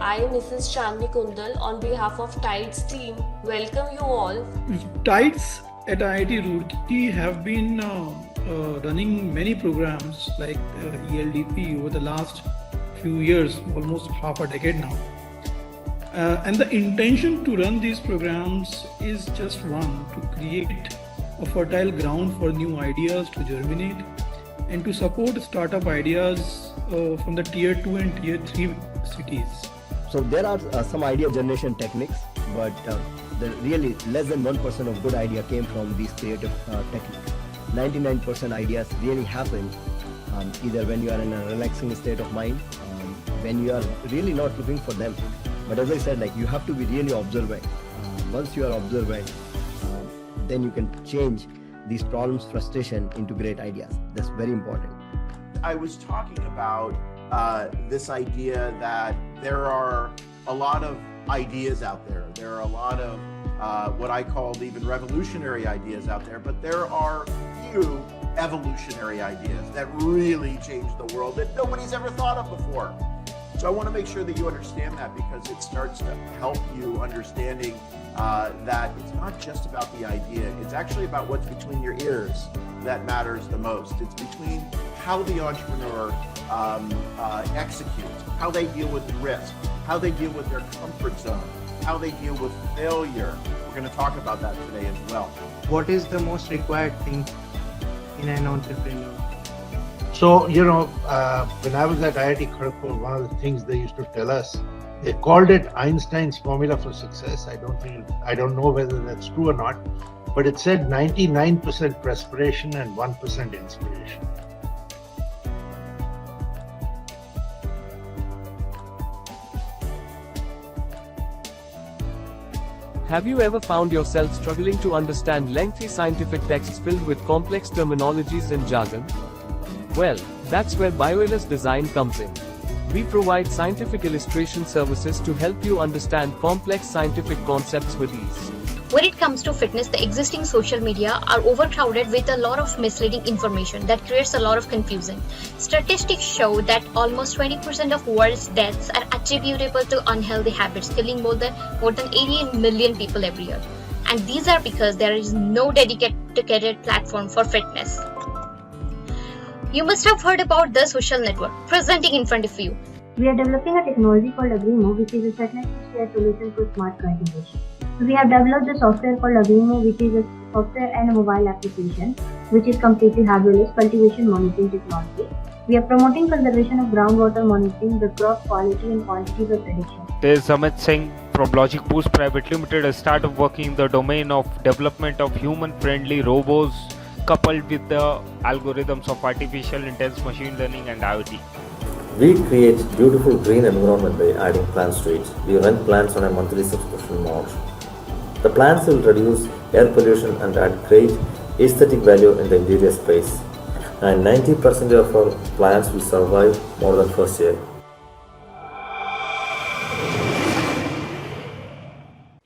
I, Mrs. Chandni Kundal, on behalf of TIDES team, welcome you all. TIDES at IIT Roorkee have been running many programs like ELDP over the last few years, almost half a decade now. And the intention to run these programs is just one, to create a fertile ground for new ideas to germinate and to support startup ideas from the tier 2 and tier 3 cities. So there are some idea generation techniques, but really less than 1% of good idea came from these creative techniques. 99% ideas really happen either when you are in a relaxing state of mind, when you are really not looking for them. But as I said, like, you have to be really observant. Once you are observant, then you can change these problems, frustration into great ideas. That's very important. I was talking about this idea that there are a lot of ideas out there. There are a lot of what I called even revolutionary ideas out there, but there are few evolutionary ideas that really change the world that nobody's ever thought of before. So I want to make sure that you understand that, because it starts to help you understanding that it's not just about the idea. It's actually about what's between your ears that matters the most. It's between how the entrepreneur executes, how they deal with risk, how they deal with their comfort zone, how they deal with failure. We're going to talk about that today as well. What is the most required thing in an entrepreneur? So, when I was at IIT Kharagpur, one of the things they used to tell us, they called it Einstein's formula for success. I don't know whether that's true or not, but it said 99% perspiration and 1% inspiration. Have you ever found yourself struggling to understand lengthy scientific texts filled with complex terminologies and jargon? Well, that's where BioIllus Design comes in. We provide scientific illustration services to help you understand complex scientific concepts with ease. When it comes to fitness, the existing social media are overcrowded with a lot of misleading information that creates a lot of confusion. Statistics show that almost 20% of world's deaths are attributable to unhealthy habits, killing more than 88 million people every year. And these are because there is no dedicated platform for fitness. You must have heard about the social network presenting in front of you. We are developing a technology called Agrimo, which is a satellite-to-share solution for smart cultivation. So we have developed the software called Agrimo, which is a software and a mobile application, which is completely hardware-less cultivation monitoring technology. We are promoting conservation of groundwater, monitoring the crop quality and quantities of prediction. This is Amit Singh from Logic Boost Private Limited. I started working in the domain of development of human-friendly robots, coupled with the algorithms of artificial intelligence, machine learning and IoT. We create beautiful green environment by adding plants to it. We rent plants on a monthly subscription mode. The plants will reduce air pollution and add great aesthetic value in the interior space. And 90% of our plants will survive more than first year.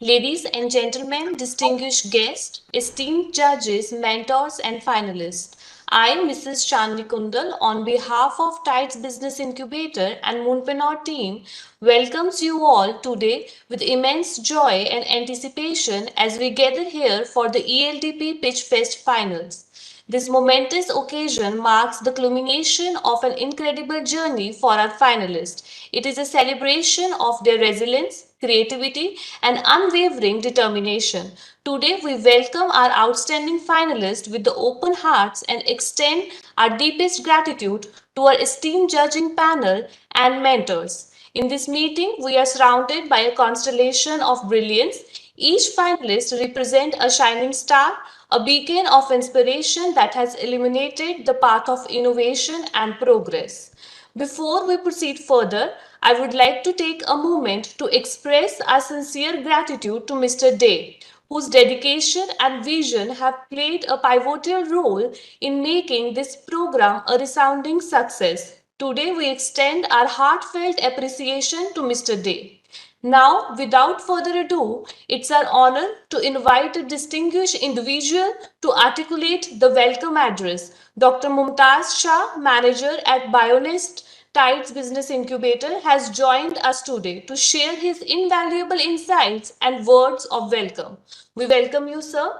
Ladies and gentlemen, distinguished guests, esteemed judges, mentors and finalists, I, Mrs. Chandni Kundal, on behalf of TIDES Business Incubator and Moonpreneur team, welcomes you all today with immense joy and anticipation as we gather here for the ELDP Pitchfest finals. This momentous occasion marks the culmination of an incredible journey for our finalists. It is a celebration of their resilience, creativity, and unwavering determination. Today, we welcome our outstanding finalists with the open hearts and extend our deepest gratitude to our esteemed judging panel and mentors. In this meeting, we are surrounded by a constellation of brilliance. Each finalist represents a shining star, a beacon of inspiration that has illuminated the path of innovation and progress. Before we proceed further, I would like to take a moment to express our sincere gratitude to Mr. Day, whose dedication and vision have played a pivotal role in making this program a resounding success. Today, we extend our heartfelt appreciation to Mr. Day. Now, without further ado, it's our honor to invite a distinguished individual to articulate the welcome address. Dr. Mumtaz Shah, Manager at Bionist TIDES Business Incubator, has joined us today to share his invaluable insights and words of welcome. We welcome you, sir.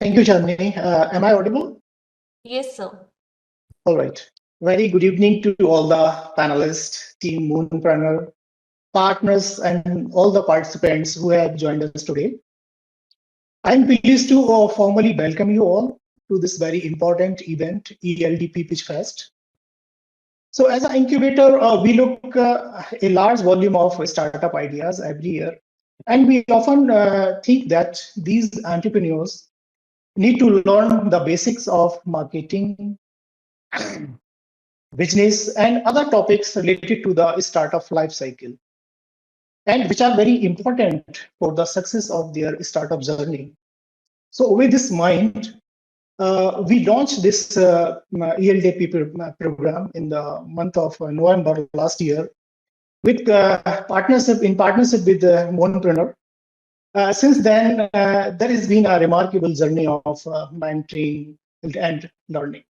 Thank you, Chandni. Am I audible? Yes, sir. All right. Very good evening to all the panelists, team Moonpreneur, partners, and all the participants who have joined us today. I'm pleased to formally welcome you all to this very important event, ELDP Pitchfest. So as an incubator, we look a large volume of startup ideas every year. And we often think that these entrepreneurs need to learn the basics of marketing, business, and other topics related to the startup life cycle, and which are very important for the success of their startup journey. So with this mind, we launched this ELDP program in the month of November last year with partnership with Moonpreneur. Since then, there has been a remarkable journey of mentoring and learning.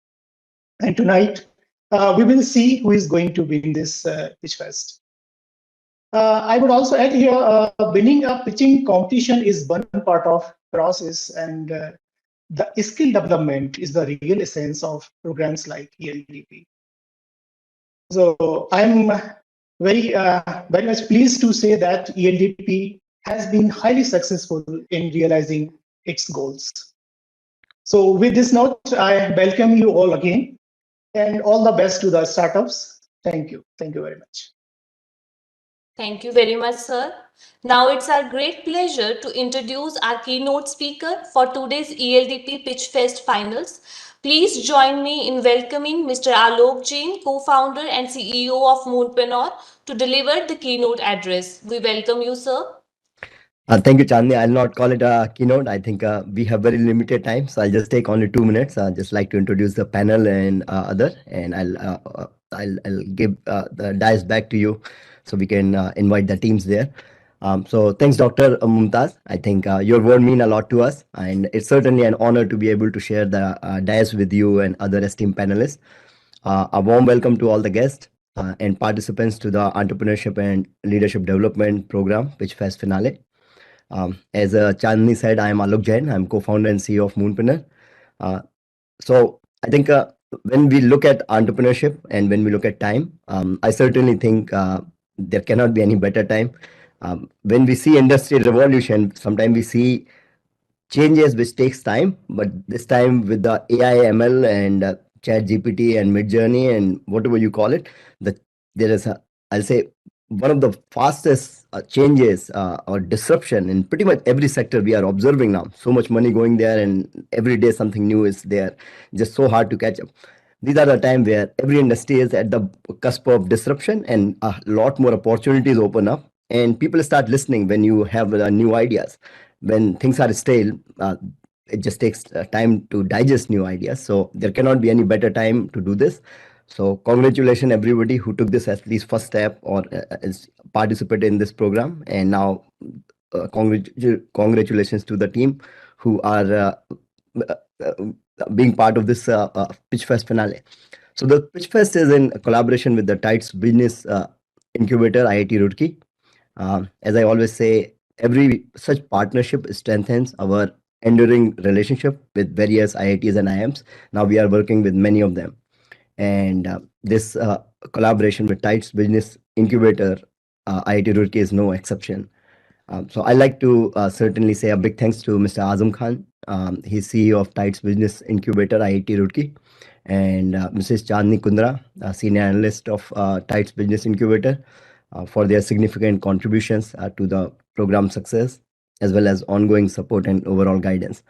And tonight, we will see who is going to win this Pitchfest. I would also add here, winning a pitching competition is one part of process, and the skill development is the real essence of programs like ELDP. So I'm very much pleased to say that ELDP has been highly successful in realizing its goals. So with this note, I welcome you all again, and all the best to the startups. Thank you. Thank you very much. Thank you very much, sir. Now it's our great pleasure to introduce our keynote speaker for today's ELDP Pitchfest Finals. Please join me in welcoming Mr. Alok Jain, co-founder and CEO of Moonpreneur, to deliver the keynote address. We welcome you, sir. Thank you, Chandni. I'll not call it a keynote. I think we have very limited time, so I'll just take only 2 minutes. I'd just like to introduce the panel and and I'll give the dice back to you, so we can invite the teams there. So thanks, Dr. Mumtaz. I think your word mean a lot to us, and it's certainly an honor to be able to share the dice with you and other esteemed panelists. A warm welcome to all the guests and participants to the Entrepreneurship and Leadership Development Program, Pitchfest Finale. As Chandni said, I am Alok Jain. I'm co-founder and CEO of Moonpreneur. So I think when we look at entrepreneurship and when we look at time, I certainly think there cannot be any better time. When we see industrial revolution, sometimes we see changes which takes time, but this time with the AI, ML, and Chat GPT and Midjourney and whatever you call it, there is I'll say one of the fastest changes or disruption in pretty much every sector we are observing now. So much money going there, and every day something new is there. Just so hard to catch up. These are the time where every industry is at the cusp of disruption, and a lot more opportunities open up, and people start listening when you have new ideas. When things are stale, it just takes time to digest new ideas. So there cannot be any better time to do this. So congratulations everybody who took this as least first step or participated in this program. And now congratulations to the team who are being part of this Pitchfest finale. So the Pitchfest is in collaboration with the TIDES Business Incubator, IIT Roorkee. As I always say, every such partnership strengthens our enduring relationship with various IITs and IIMs. Now we are working with many of them. And this collaboration with TIDES Business Incubator, IIT Roorkee is no exception. So I'd like to certainly say a big thanks to Mr. Azam Khan. He's CEO of TIDES Business Incubator, IIT Roorkee, and Mrs. Chandni Kundra, Senior Analyst of TIDES Business Incubator, for their significant contributions to the program success, as well as ongoing support and overall guidance.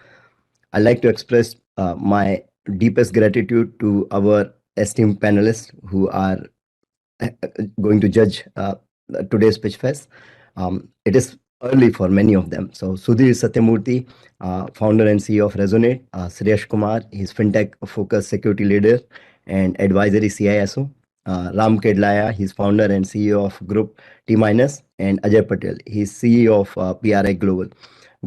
I'd like to express my deepest gratitude to our esteemed panelists who are going to judge today's Pitchfest. It is early for many of them. So Sudhir Satyamurthy, founder and CEO of Resonate, Suresh Kumar, he's fintech focused security leader and advisory CISO. Ram Kedlaya, he's founder and CEO of Group T-, and Ajay Patel, he's CEO of PRI Global.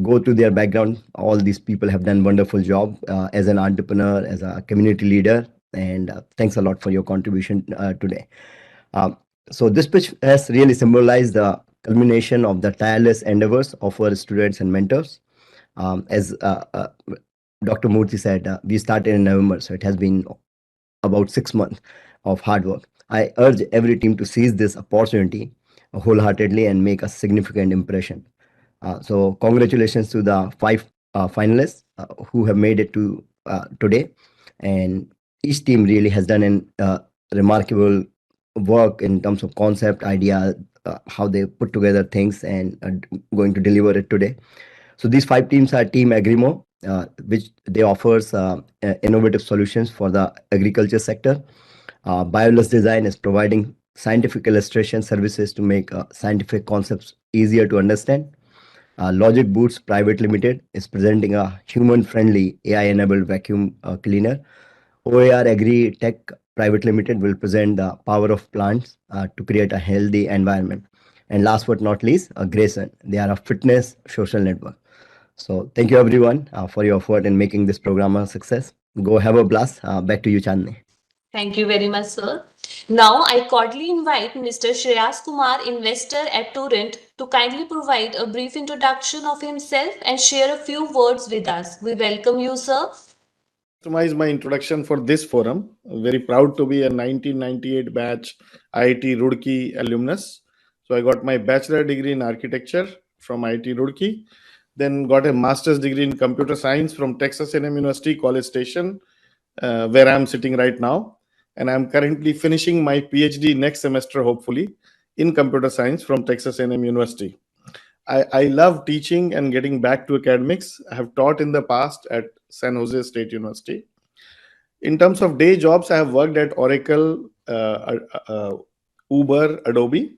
Go to their background. All these people have done wonderful job as an entrepreneur, as a community leader, and thanks a lot for your contribution today. So this pitch has really symbolized the culmination of the tireless endeavors of our students and mentors. As Dr. Murthy said, we started in November, so it has been about 6 months of hard work. I urge every team to seize this opportunity wholeheartedly and make a significant impression. So congratulations to the five finalists who have made it to today, and each team really has done an remarkable work in terms of concept, idea, how they put together things, and going to deliver it today. So these five teams are Team Agrimo, which they offers innovative solutions for the agriculture sector. Bioless Design is providing scientific illustration services to make scientific concepts easier to understand. Logic Boots Private Limited is presenting a human-friendly AI-enabled vacuum cleaner. OAR Agri Tech Private Limited will present the power of plants to create a healthy environment. And last but not least, Grayson. They are a fitness social network. So thank you everyone for your effort in making this program a success. Go have a blast. Back to you, Chandni. Thank you very much, sir. Now, I cordially invite Mr. Shreyas Kumar, investor at Torrent, to kindly provide a brief introduction of himself and share a few words with us. We welcome you, sir. Customize my introduction for this forum. Very proud to be a 1998 batch IIT Roorkee alumnus. So I got my bachelor degree in architecture from IIT Roorkee, then got a master's degree in computer science from Texas A&M University, College Station, where I'm sitting right now. And I'm currently finishing my PhD next semester, hopefully, in computer science from Texas A&M University. I love teaching and getting back to academics. I have taught in the past at San Jose State University. In terms of day jobs, I have worked at Oracle, Uber, Adobe.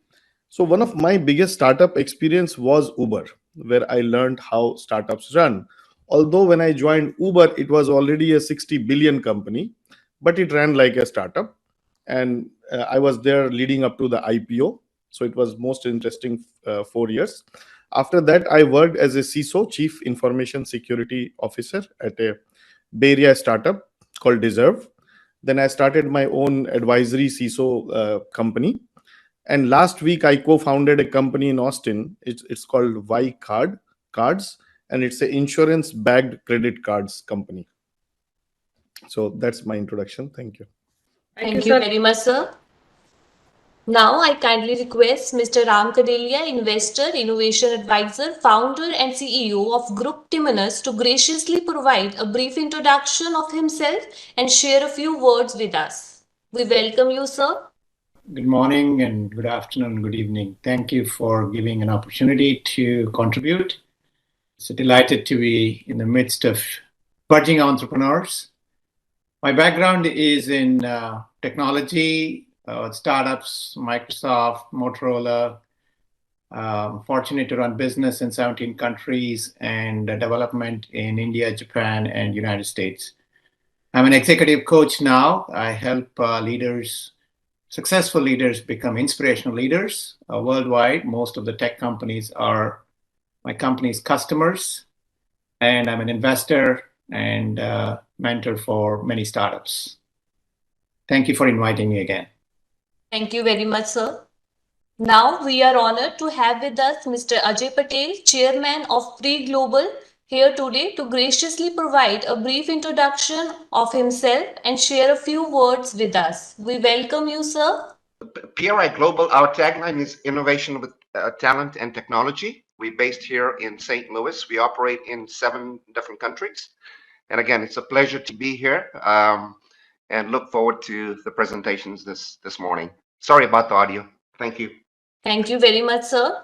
So one of my biggest startup experience was Uber, where I learned how startups run. Although when I joined Uber, it was already a 60 billion company, but it ran like a startup. And I was there leading up to the IPO. So it was most interesting 4 years. After that, I worked as a CISO, Chief Information Security Officer, at a Bay Area startup called Deserve. Then I started my own advisory CISO company. And last week, I co-founded a company in Austin. It's called Y Cards, and it's an insurance-backed credit cards company. So that's my introduction. Thank you. Thank you very much, sir. Now, I kindly request Mr. Ram Kadelia, investor, innovation advisor, founder, and CEO of Group Timonus, to graciously provide a brief introduction of himself and share a few words with us. We welcome you, sir. Good morning and good afternoon, good evening. Thank you for giving an opportunity to contribute. So delighted to be in the midst of budding entrepreneurs. My background is in technology, startups, Microsoft, Motorola. Fortunate to run business in 17 countries and development in India, Japan, and United States. I'm an executive coach now. I help successful leaders become inspirational leaders worldwide. Most of the tech companies are my company's customers, and I'm an investor and mentor for many startups. Thank you for inviting me again. Thank you very much, sir. Now we are honored to have with us Mr. Ajay Patel, Chairman of Free Global, here today to graciously provide a brief introduction of himself and share a few words with us. We welcome you, sir. PRI Global, our tagline is innovation with talent and technology. We're based here in St. Louis. We operate in 7 different countries. And again, it's a pleasure to be here and look forward to the presentations this morning. Sorry about the audio. Thank you. Thank you very much, sir.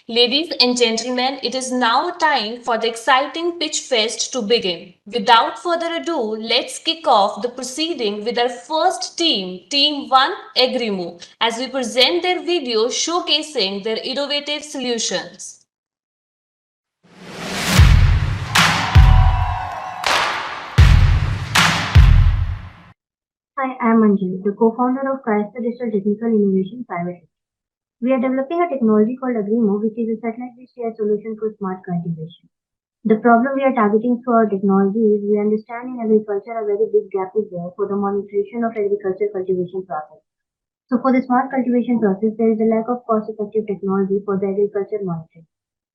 Ladies and gentlemen, it is now time for the exciting Pitchfest to begin. Without further ado, let's kick off the proceeding with our first team, Team 1 Agrimo, as we present their video showcasing their innovative solutions. Hi, I am Anjali, the co-founder of Chrysler Digital Technical Innovation Private Limited. We are developing a technology called Agrimo, which is a satellite-based AI solution for smart cultivation. The problem we are targeting through our technology is we understand in agriculture a very big gap is there for the monitoring of agriculture cultivation process. So for the smart cultivation process, there is a lack of cost-effective technology for the agriculture monitoring.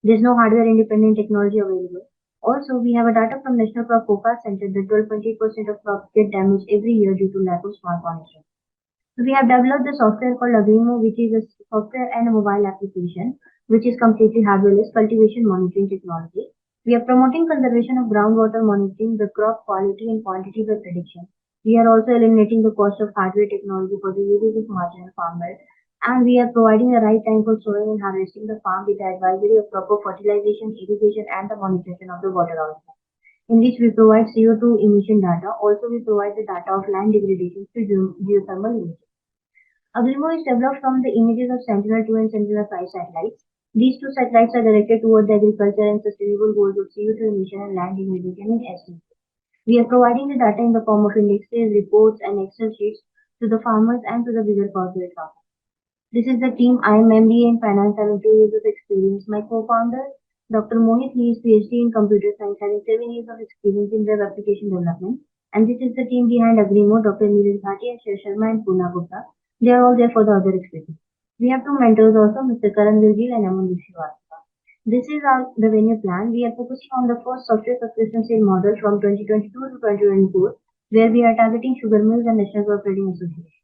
There is no hardware-independent technology available. Also, we have a data from National Crop Forecast Center that 12.8% of crops get damaged every year due to lack of smart monitoring. So we have developed the software called Agrimo, which is a software and a mobile application, which is completely hardware-less cultivation monitoring technology. We are promoting conservation of groundwater, monitoring the crop quality and quantity by prediction. We are also eliminating the cost of hardware technology for the uses of marginal farmers, and we are providing the right time for sowing and harvesting the farm with the advisory of proper fertilization, irrigation, and the monitoring of the water output. In which we provide CO2 emission data. Also, we provide the data of land degradation through geothermal imaging. Agrimo is developed from the images of Sentinel-2 and Sentinel-5 satellites. These two satellites are directed toward the agriculture and sustainable goals of CO2 emission and land degradation in SDG. We are providing the data in the form of indexes, reports, and Excel sheets to the farmers and to the bigger corporate companies. This is the team. I am MBA in finance, having 2 years of experience. My co-founder, Dr. Mohit, he is PhD in computer science, having 7 years of experience in web application development. And this is the team behind Agrimo, Dr. Neeraj Bhati, and Shri Sharma and Poona Gupta. They are all there for the other expertise. We have 2 mentors also, Mr. Karan Virgil and Aman Srivastava. This is our revenue plan. We are focusing on the first software subscription sale model from 2022 to 2024, where we are targeting sugar mills and National Cooperating Association.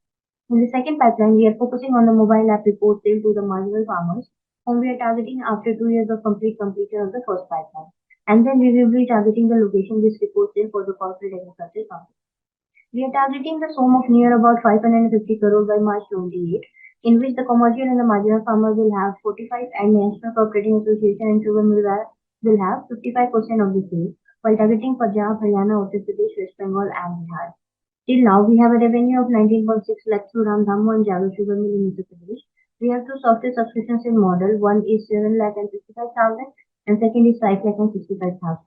In the second pipeline, we are focusing on the mobile app report sale to the marginal farmers, whom we are targeting after 2 years of completion of the first pipeline. And then we will be targeting the location-based report sale for the corporate agriculture company. We are targeting the sum of near about 550 crore by March 28, in which the commercial and the marginal farmer will have 45 and National Cooperating Association and sugar mill will have 55% of the sale, while targeting Punjab, Haryana, Uttar Pradesh, West Bengal and Bihar. Till now, we have a revenue of 19.6 lakhs through Ramdhanu and Jagar Sugar Mill in Uttar Pradesh. We have 2 software subscriptions in model. One is 7 lakh and 65,000 and second is 5 lakh and 65,000.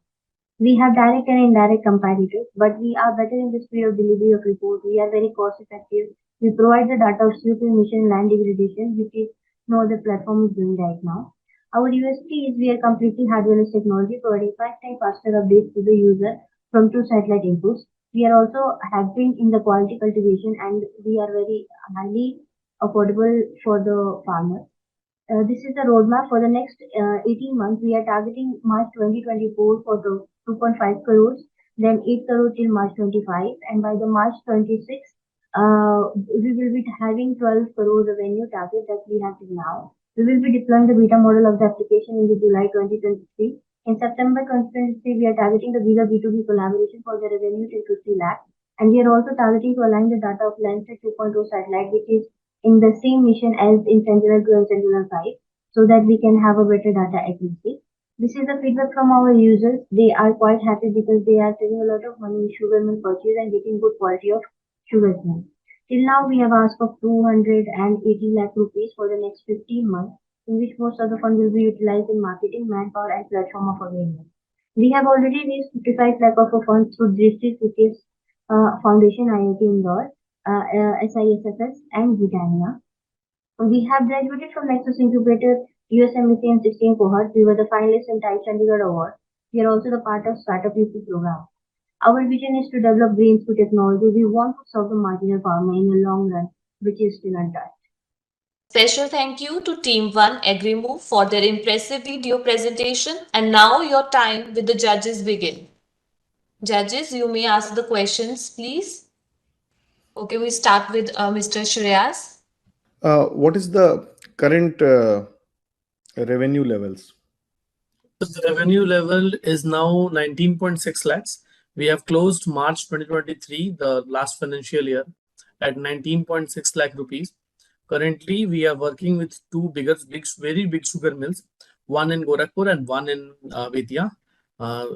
We have direct and indirect competitors, but we are better in the speed of delivery of reports. We are very cost effective. We provide the data of CO2 emission and land degradation, which is no other platform is doing right now. Our USP is we are completely hardware-less technology, providing 5 times faster updates to the user from 2 satellite inputs. We are also helping in the quality cultivation, and we are very highly affordable for the farmers. This is the roadmap for the next 18 months. We are targeting March 2024 for the 2.5 crores, then 8 crores till March 25, and by the March 26, we will be having 12 crore revenue target that we have now. We will be deploying the beta model of the application in the July 2023. In September 2023, we are targeting the bigger B2B collaboration for the revenue till 50 lakh. And we are also targeting to align the data of Landsat 2.0 satellite, which is in the same mission as in Sentinel-2 and Sentinel-5, so that we can have a better data accuracy. This is the feedback from our users. They are quite happy because they are saving a lot of money in sugar mill purchase and getting good quality of sugar cane. Till now, we have asked for 280 lakh rupees for the next 15 months, in which most of the fund will be utilized in marketing, manpower, and platform of awareness. We have already raised 55 lakh of funds through District Cricket Foundation, IIT Indore, SISFS, and Britannia. We have graduated from Nexus Incubator, USMEC, and 16 cohorts. We were the finalists in TIDES Chandigarh Award. We are also the part of Startup UP program. Our vision is to develop greens through technology. We want to serve the marginal farmer in the long run, which is still untouched. Special thank you to Team 1 Agrimo for their impressive video presentation. And now your time with the judges begin. Judges, you may ask the questions, please. Okay, we start with Mr. Shreyas. What is the current revenue levels? The revenue level is now 19.6 lakhs. We have closed March 2023, the last financial year, at 19.6 lakh rupees. Currently, we are working with 2 very big sugar mills, one in Gorakhpur and one in Bettiah.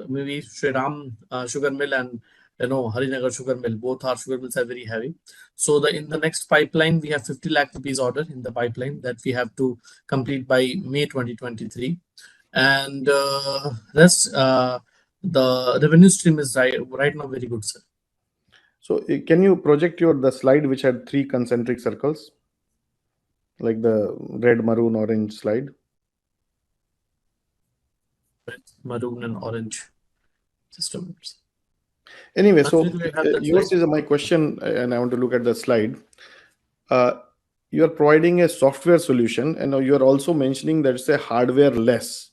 Maybe Shri Ram sugar mill and Harinagar sugar mill. Both our sugar mills are very heavy. So in the next pipeline, we have 50 lakh rupees order in the pipeline that we have to complete by May 2023. And rest, the revenue stream is right now very good, sir. So can you project the slide which had 3 concentric circles, like the red, maroon, orange slide? Red, maroon, and orange systems. Anyway, so yours is my question, and I want to look at the slide. you are providing a software solution, and now you are also mentioning that it's a hardware less.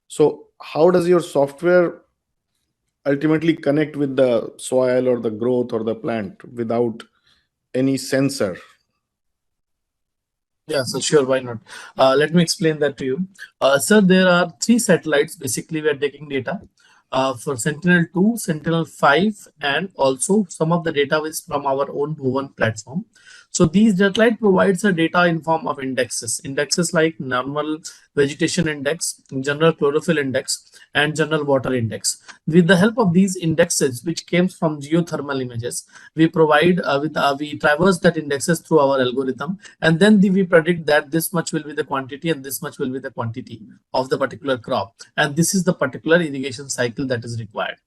So how does your software ultimately connect with the soil or the growth or the plant without any sensor? Yeah, so sure, why not? Let me explain that to you. Sir, there are 3 satellites. Basically, we are taking data for Sentinel-2, Sentinel-5, and also some of the data is from our own Bhuvan platform. So these satellite provides a data in form of indexes. Indexes like normal vegetation index, general chlorophyll index, and general water index. With the help of these indexes, which comes from geothermal images, we provide we traverse that indexes through our algorithm, and then we predict that this much will be the quantity and this much will be the quantity of the particular crop, and this is the particular irrigation cycle that is required.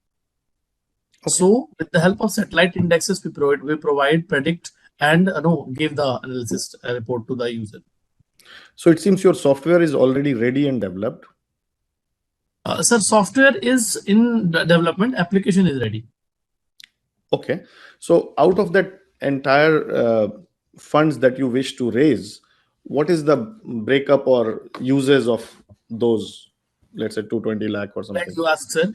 Okay. So with the help of satellite indexes, we provide, predict, and give the analysis report to the user. So it seems your software is already ready and developed. Sir, software is in development, application is ready. Okay. So out of that entire funds that you wish to raise, what is the breakup or uses of those, let's say 220 lakh or something? Like you asked, sir,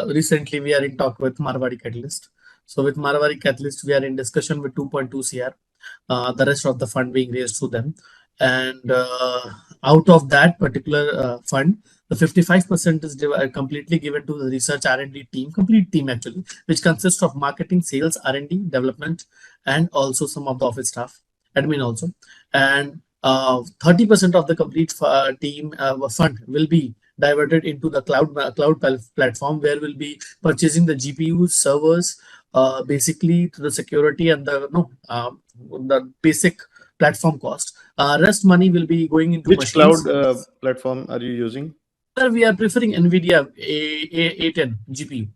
recently we are in talk with Marwari Catalyst. So with Marwari Catalyst, we are in discussion with 2.2 CR, the rest of the fund being raised to them. And out of that particular fund, the 55% is completely given to the research R&D team, complete team actually, which consists of marketing, sales, R&D, development, and also some of the office staff, admin also. And 30% of the complete team fund will be diverted into the cloud platform, where we'll be purchasing the GPUs, servers, basically to the security and the basic platform cost. Rest money will be going into which machines. Cloud platform are you using? Sir, we are preferring NVIDIA A10 GPU.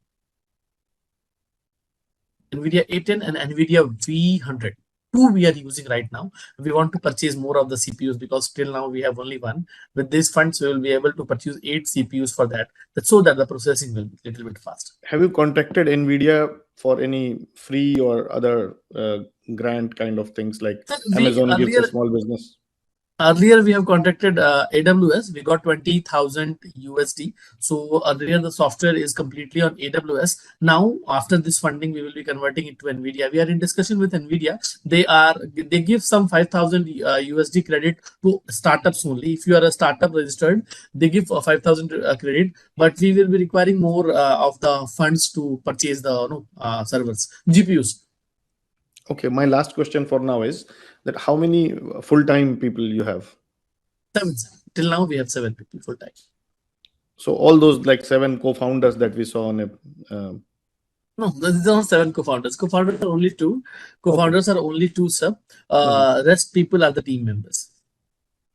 NVIDIA A10 and NVIDIA V100. Two we are using right now. We want to purchase more of the CPUs because till now we have only one. With these funds, we will be able to purchase 8 CPUs for that, so that the processing will be a little bit faster. Have you contacted NVIDIA for any free or other grant kind of things like Amazon gives a small business? Earlier, we have contacted AWS. We got 20,000 USD. So earlier, the software is completely on AWS. Now, after this funding, we will be converting it to NVIDIA. We are in discussion with NVIDIA. They give some 5,000 USD credit to startups only. If you are a startup registered, they give 5,000 credit. But we will be requiring more of the funds to purchase the servers, GPUs. Okay, my last question for now is that how many full-time people you have? 7. Till now, we have 7 people full-time. So all those like 7 co-founders that we saw on a... No, these are not 7 co-founders. Co-founders are only 2. Co-founders are only 2, sir. Rest people are the team members.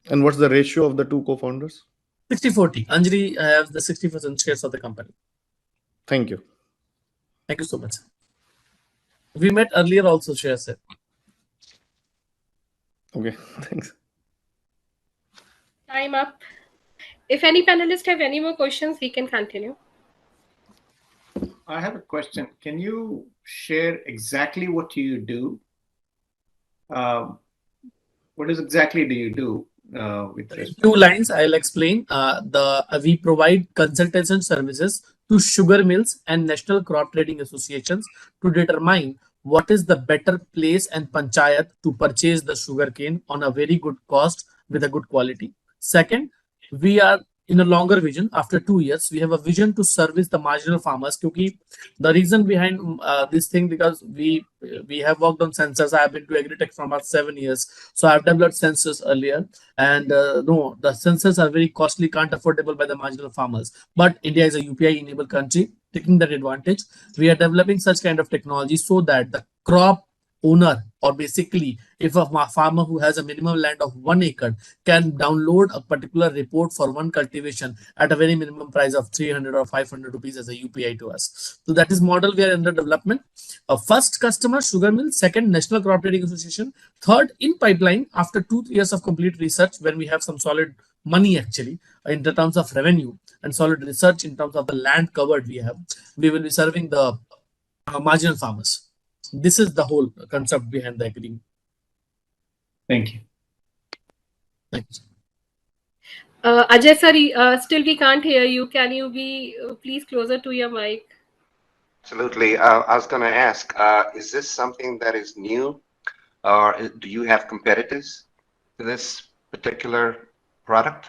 And what's the ratio of the 2 co-founders? 60-40. Anjali has the 60% shares of the company. Thank you. Thank you so much. We met earlier also, Shreya sir. Okay, thanks. Time up. If any panelists have any more questions, we can continue. I have a question. Can you share exactly what you do? What exactly do you do? With 2 lines, I'll explain. We provide consultation services to sugar mills and national crop trading associations to determine what is the better place and panchayat to purchase the sugarcane on a very good cost with a good quality. Second, we are in a longer vision. After 2 years, we have a vision to service the marginal farmers. Because the reason behind this thing, because we have worked on sensors. I have been to agritech for about 7 years, so I've developed sensors earlier, and no, the sensors are very costly, can't affordable by the marginal farmers. But India is a UPI enabled country. Taking that advantage, we are developing such kind of technology so that the crop owner, or basically if a farmer who has a minimum land of 1 acre can download a particular report for 1 cultivation at a very minimum price of 300 or 500 rupees as a UPI to us. So that is model we are under development. First customer, sugar mill. Second, National Crop Trading Association. Third, in pipeline, after 2 years of complete research, when we have some solid money actually in the terms of revenue and solid research in terms of the land covered we have, we will be serving the marginal farmers. This is the whole concept behind the agreement. Thank you. Thanks. Ajay sir, still we can't hear you. Can you be please closer to your mic? Absolutely. I was going to ask, is this something that is new, or do you have competitors to this particular product?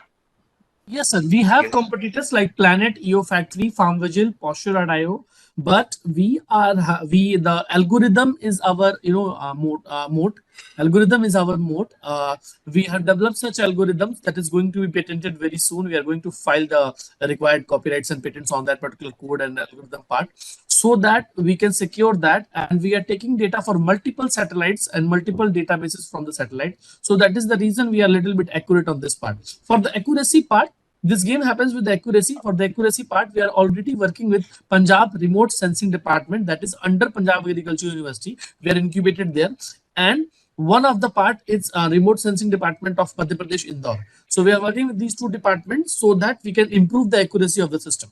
Yes, sir. We have competitors like Planet, EO Factory, FarmVigil, Posture.io, but the algorithm is our moat. Algorithm is our moat. We have developed such algorithms that is going to be patented very soon. We are going to file the required copyrights and patents on that particular code and algorithm part, so that we can secure that. And we are taking data for multiple satellites and multiple databases from the satellite. So that is the reason we are a little bit accurate on this part. For the accuracy part, this game happens with the accuracy. For the accuracy part, we are already working with Punjab Remote Sensing Department, that is under Punjab Agriculture University. We are incubated there. And one of the part is Remote Sensing Department of Madhya Pradesh, Indore. So we are working with these two departments so that we can improve the accuracy of the system.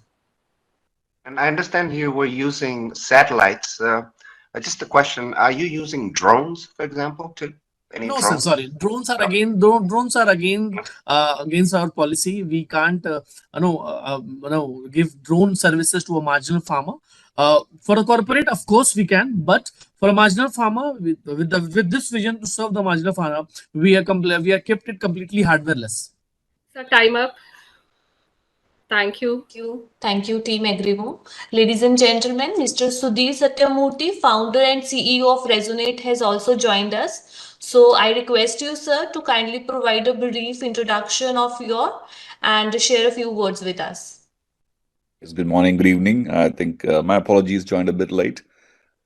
And I understand you were using satellites. Just a question, are you using drones, for example, too? No, sir, sorry. Drones are again against our policy. We can't give drone services to a marginal farmer. For a corporate, of course, we can, but for a marginal farmer, with this vision to serve the marginal farmer, we have kept it completely hardwareless. Sir, time up. Thank you. Thank you, Team Agrimo. Ladies and gentlemen, Mr. Sudhir Satyamurthy, founder and CEO of Resonate, has also joined us. So I request you, sir, to kindly provide a brief introduction of and share a few words with us. Yes, good morning, good evening. I think my apologies, joined a bit late.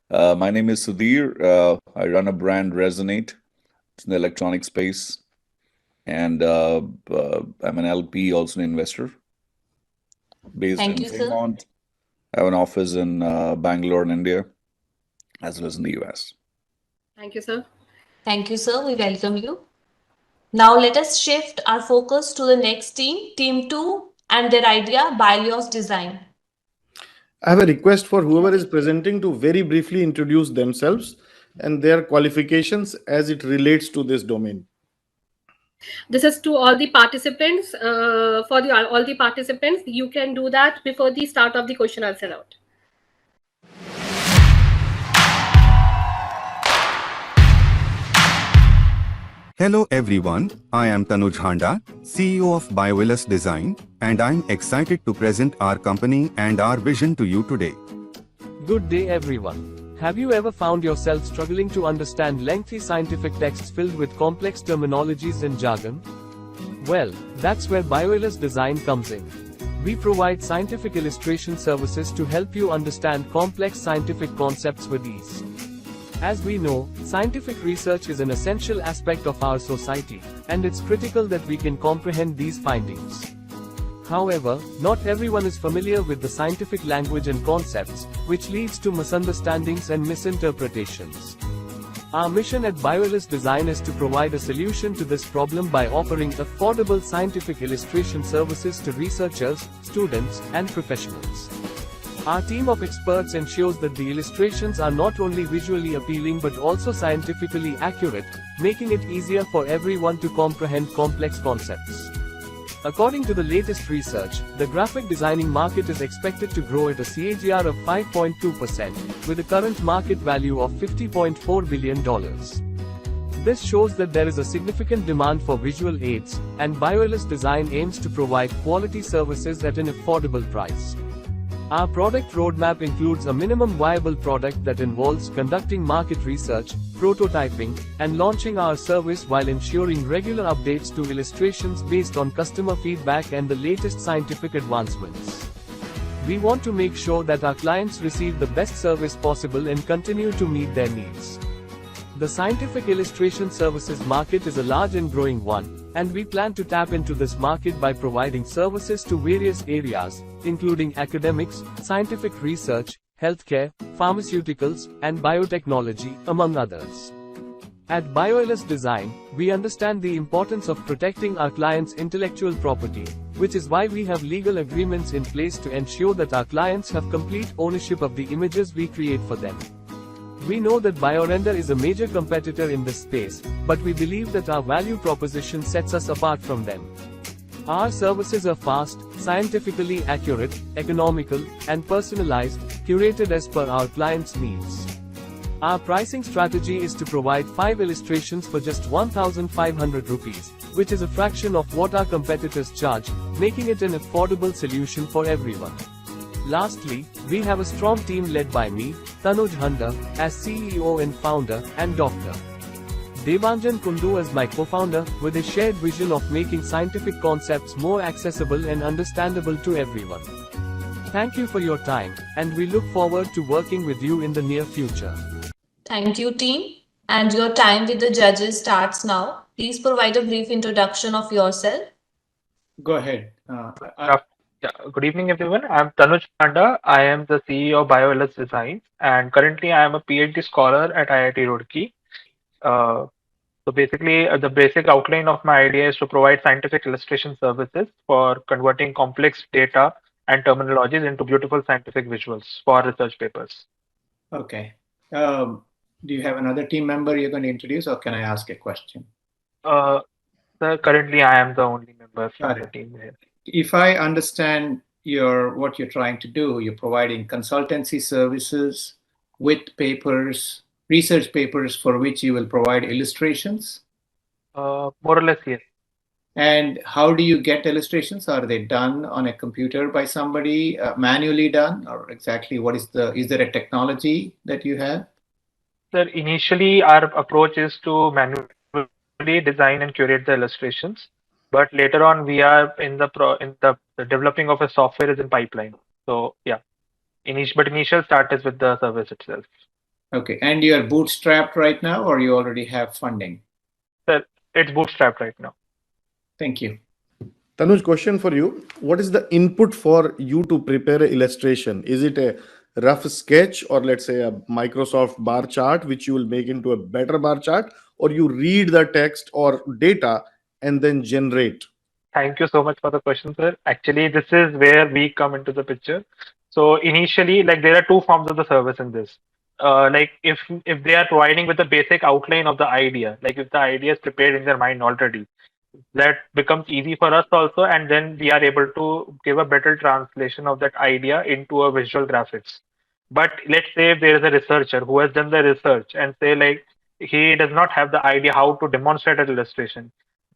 My name is Sudhir. I run a brand, Resonate. It's in the electronic space. And I'm an LP, also an investor. Based in Fremont. I have an office in Bangalore in India, as well as in the US. Thank you, sir. Thank you, sir. We welcome you. Now let us shift our focus to the next team, Team 2, and their idea, Bios Design. I have a request for whoever is presenting to very briefly introduce themselves and their qualifications as it relates to this domain. This is to all the participants. All the participants, you can do that before the start of the question answer round. Hello everyone, I am Tanuj Handa, CEO of Bios Design, and I'm excited to present our company and our vision to you today. Good day everyone. Have you ever found yourself struggling to understand lengthy scientific texts filled with complex terminologies and jargon? Well, that's where Bios Design comes in. We provide scientific illustration services to help you understand complex scientific concepts with ease. As we know, scientific research is an essential aspect of our society, and it's critical that we can comprehend these findings. However, not everyone is familiar with the scientific language and concepts, which leads to misunderstandings and misinterpretations. Our mission at Bios Design is to provide a solution to this problem by offering affordable scientific illustration services to researchers, students, and professionals. Our team of experts ensures that the illustrations are not only visually appealing but also scientifically accurate, making it easier for everyone to comprehend complex concepts. According to the latest research, the graphic designing market is expected to grow at a CAGR of 5.2%, with a current market value of $50.4 billion. This shows that there is a significant demand for visual aids, and Bios Design aims to provide quality services at an affordable price. Our product roadmap includes a minimum viable product that involves conducting market research, prototyping, and launching our service while ensuring regular updates to illustrations based on customer feedback and the latest scientific advancements. We want to make sure that our clients receive the best service possible and continue to meet their needs. The scientific illustration services market is a large and growing one, and we plan to tap into this market by providing services to various areas, including academics, scientific research, healthcare, pharmaceuticals, and biotechnology, among others. At Bios Design, we understand the importance of protecting our clients' intellectual property, which is why we have legal agreements in place to ensure that our clients have complete ownership of the images we create for them. We know that BioRender is a major competitor in this space, but we believe that our value proposition sets us apart from them. Our services are fast, scientifically accurate, economical, and personalized, curated as per our clients' needs. Our pricing strategy is to provide 5 illustrations for just 1,500 rupees, which is a fraction of what our competitors charge, making it an affordable solution for everyone. Lastly, we have a strong team led by me, Tanuj Handa, as CEO and founder, and Dr. Devanjan Kundu as my co-founder, with a shared vision of making scientific concepts more accessible and understandable to everyone. Thank you for your time, and we look forward to working with you in the near future. Thank you, team. And your time with the judges starts now. Please provide a brief introduction of yourself. Go ahead. Good evening, everyone. I'm Tanuj Panda. I am the CEO of BioLS Design, and currently I am a PhD scholar at IIT Roorkee. So basically, the basic outline of my idea is to provide scientific illustration services for converting complex data and terminologies into beautiful scientific visuals for research papers. Okay. Do you have another team member you're going to introduce, or can I ask a question? Sir, currently I am the only member from the team here. If I understand what you're trying to do, you're providing consultancy services with papers, research papers for which you will provide illustrations? More or less, yes. And how do you get illustrations? Are they done on a computer by somebody, manually done, or exactly what is there a technology that you have? Sir, initially our approach is to manually design and curate the illustrations, but later on we are in the developing of a software is in pipeline. So yeah, initial start is with the service itself. Okay, and you are bootstrapped right now, or you already have funding? Sir, it's bootstrapped right now. Thank you. Tanuj, question for you. What is the input for you to prepare an illustration? Is it a rough sketch, or let's say a Microsoft bar chart, which you will make into a better bar chart, or you read the text or data and then generate? Thank you so much for the question, sir. Actually, this is where we come into the picture. So initially, like there are two forms of the service in this. Like if they are providing with the basic outline of the idea, like if the idea is prepared in their mind already, that becomes easy for us also, and then we are able to give a better translation of that idea into a visual graphics. But let's say if there is a researcher who has done the research and say like he does not have the idea how to demonstrate an illustration.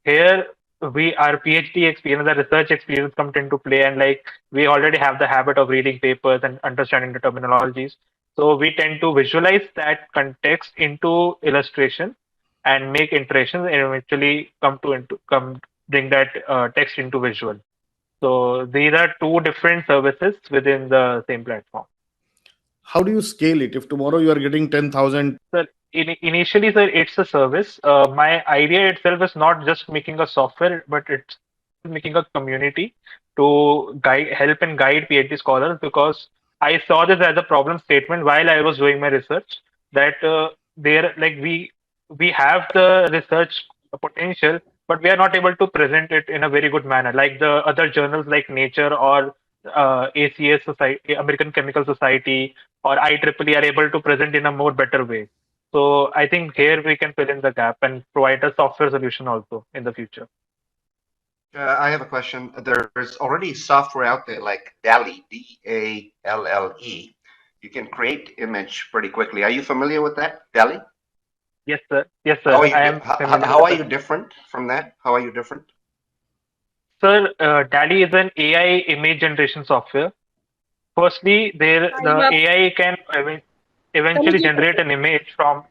Here our PhD experience, the research experience comes into play, and like we already have the habit of reading papers and understanding the terminologies. So we tend to visualize that context into illustration and make iterations and eventually bring that text into visual. So these are two different services within the same platform. How do you scale it? If tomorrow you are getting 10,000? Sir, initially, sir, it's a service. My idea itself is not just making a software, but it's making a community to help and guide PhD scholars, because I saw this as a problem statement while I was doing my research, that we have the research potential, but we are not able to present it in a very good manner, like the other journals like Nature or ACS Society, American Chemical Society, or IEEE are able to present in a more better way. So I think here we can fill in the gap and provide a software solution also in the future. I have a question. There's already software out there like DALL-E, DALLE. You can create image pretty quickly. Are you familiar with that, DALL-E? Yes, sir. Yes, sir. How are you different from that? How are you different? Sir, DALL-E is an AI image generation software. Firstly, the AI can eventually generate an image from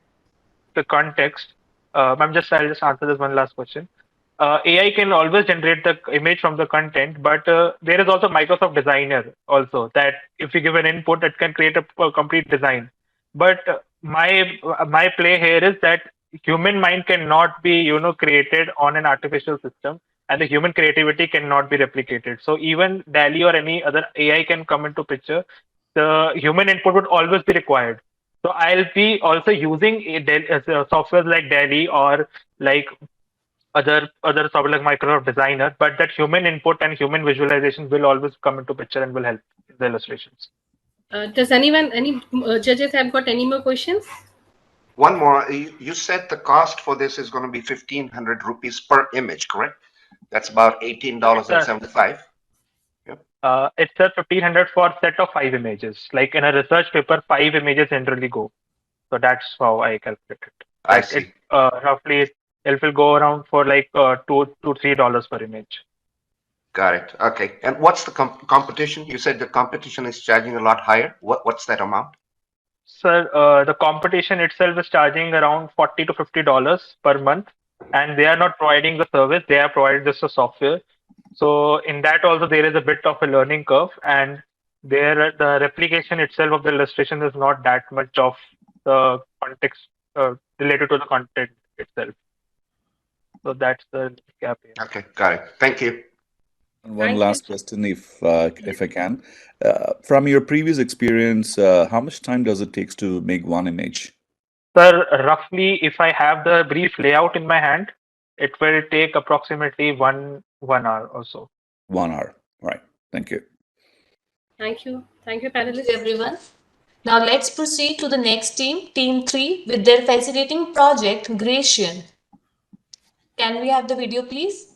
the context. I'll just answer this one last question. AI can always generate the image from the content, but there is also Microsoft Designer also, that if you give an input, it can create a complete design. But my play here is that human mind cannot be created on an artificial system, and the human creativity cannot be replicated. So even DALL-E or any other AI can come into picture. The human input would always be required. So I'll be also using software like DALL-E or like other software like Microsoft Designer, but that human input and human visualization will always come into picture and will help the illustrations. Does any judges have got any more questions? One more. You said the cost for this is going to be 1,500 rupees per image, correct? That's about $18.75. It's a 1,500 for set of 5 images. Like in a research paper, 5 images generally go. So that's how I calculate it. I see. Roughly, it will go around for like $2 to $3 per image. Got it. Okay. And what's the competition? You said the competition is charging a lot higher. What's that amount? Sir, the competition itself is charging around $40 to $50 per month, and they are not providing the service. They are providing just the software. So in that also there is a bit of a learning curve, and there the replication itself of the illustration is not that much of the context related to the content itself. So that's the gap here. Okay, got it. Thank you. And one last question, if I can. From your previous experience, how much time does it take to make one image? Sir, roughly, if I have the brief layout in my hand, it will take approximately one hour or so. 1 hour. Right. Thank you. Thank you. Thank you, panelists. Thank you, everyone. Now let's proceed to the next team, Team 3, with their fascinating project, Gratian. Can we have the video, please?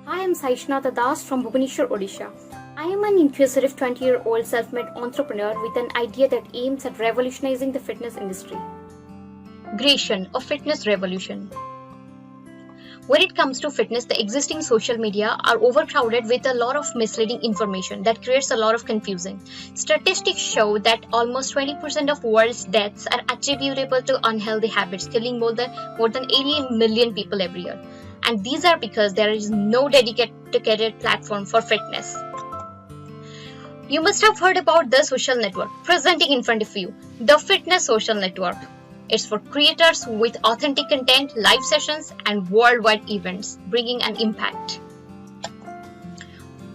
I am Saishnata Das from Bhubaneswar, Odisha. I am an inquisitive 20-year-old self-made entrepreneur with an idea that aims at revolutionizing the fitness industry. Gratian, a fitness revolution. When it comes to fitness, the existing social media are overcrowded with a lot of misleading information that creates a lot of confusion. Statistics show that almost 20% of world's deaths are attributable to unhealthy habits, killing more than 80 million people every year. And these are because there is no dedicated platform for fitness. You must have heard about the social network presenting in front of you, the Fitness Social Network. It's for creators with authentic content, live sessions, and worldwide events, bringing an impact.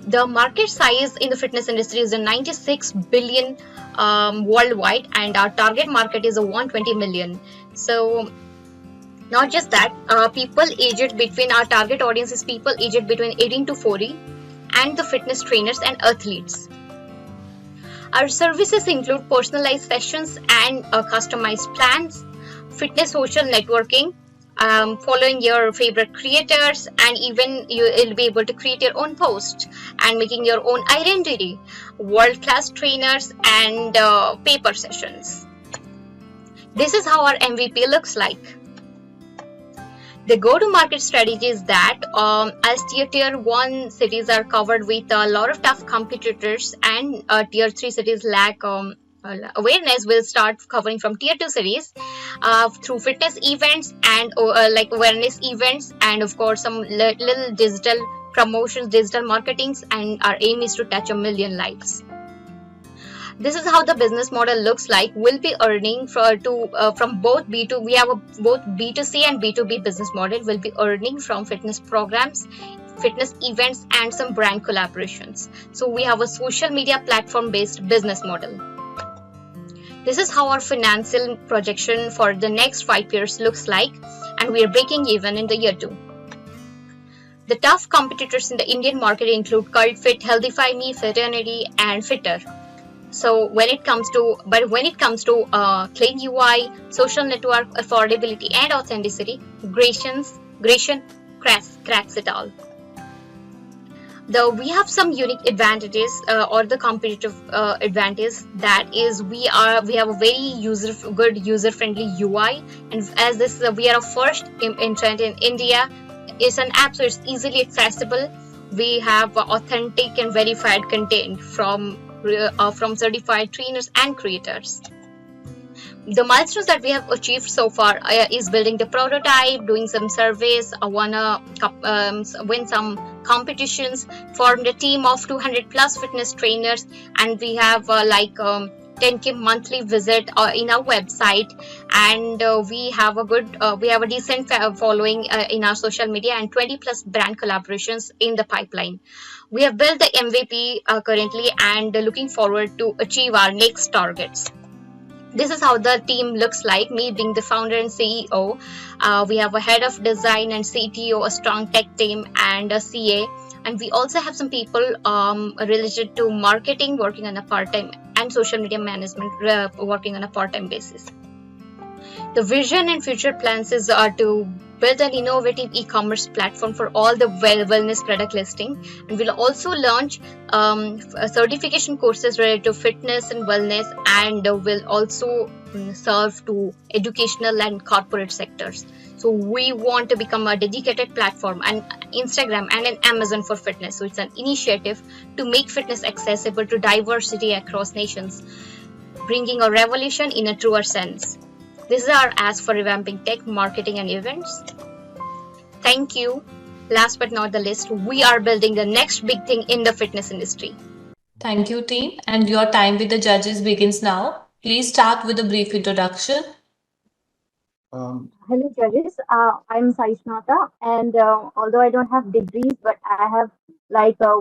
The market size in the fitness industry is 96 billion worldwide, and our target market is 120 million. So, not just that, people aged between our target audience is people aged between 18 to 40, and the fitness trainers and athletes. Our services include personalized sessions and customized plans, fitness social networking, following your favorite creators, and even you'll be able to create your own post and making your own identity, world-class trainers, and paper sessions. This is how our MVP looks like. The go-to-market strategy is that as tier 1 cities are covered with a lot of tough competitors, and tier 3 cities lack awareness, will start covering from tier 2 cities through fitness events and like awareness events, and of course some little digital promotions, digital marketings, and our aim is to touch 1 million lives. This is how the business model looks like. We'll be earning from both B2. We have both B2C and B2B business model. We'll be earning from fitness programs, fitness events, and some brand collaborations. So we have a social media platform-based business model. This is how our financial projection for the next 5 years looks like, and we are breaking even in the year 2. The tough competitors in the Indian market include Cult Fit, Healthify Me, Fiternity, and Fitter. So when it comes to clean UI, social network, affordability, and authenticity, Gratian cracks it all. Though we have some unique advantages or the competitive advantage, that is we have a very good user-friendly UI, and as this we are a first entrant in India. It's an app, so it's easily accessible. We have authentic and verified content from certified trainers and creators. The milestones that we have achieved so far is building the prototype, doing some surveys, win some competitions, formed a team of 200 plus fitness trainers, and we have 10K monthly visit in our website, and we have a decent following in our social media, and 20 plus brand collaborations in the pipeline. We have built the MVP currently, and looking forward to achieve our next targets. This is how the team looks like, me being the founder and CEO. We have a head of design and CTO, a strong tech team, and a CA. And we also have some people related to marketing working on a part-time, and social media management working on a part-time basis. The vision and future plans are to build an innovative e-commerce platform for all the wellness product listing, and we'll also launch certification courses related to fitness and wellness, and will also serve to educational and corporate sectors. So we want to become a dedicated platform and Instagram and an Amazon for fitness. So it's an initiative to make fitness accessible to diversity across nations, bringing a revolution in a truer sense. This is our ask for revamping tech, marketing, and events. Thank you. Last but not the least, we are building the next big thing in the fitness industry. Thank you, team. And your time with the judges begins now. Please start with a brief introduction. Hello, judges. I'm Saishnata, and although I don't have degrees, but I have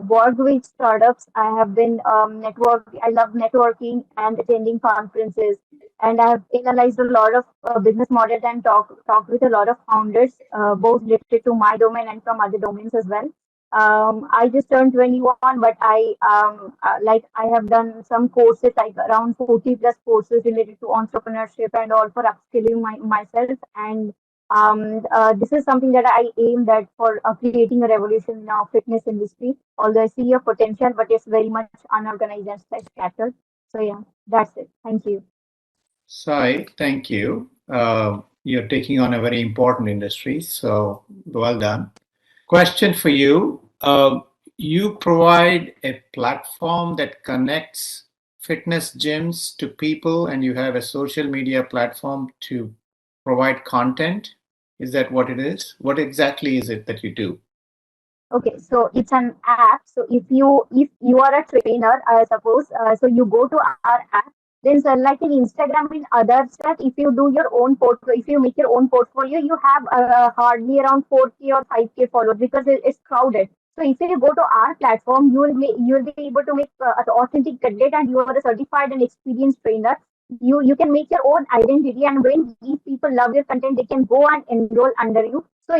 worked with startups. I have been I love networking and attending conferences, and I have analyzed a lot of business models and talked with a lot of founders, both related to my domain and from other domains as well. I just turned 21, but I have done some courses, like around 40 plus courses related to entrepreneurship and all for upskilling myself. And this is something that I aimed at for creating a revolution in our fitness industry. Although I see a potential, but it's very much unorganized and scattered. So yeah, that's it. Thank you. Sai, thank you. You're taking on a very important industry, so well done. Question for you. You provide a platform that connects fitness gyms to people, and you have a social media platform to provide content. Is that what it is? What exactly is it that you do? Okay, so it's an app. So if you are a trainer, I suppose, so you go to our app. Then, so like in Instagram and other stuff, if you do your own portfolio, if you make your own portfolio, you have hardly around 4K or 5K followers because it's crowded. So if you go to our platform, you will be able to make authentic content, and you are a certified and experienced trainer. You can make your own identity, and when these people love your content, they can go and enroll under you. So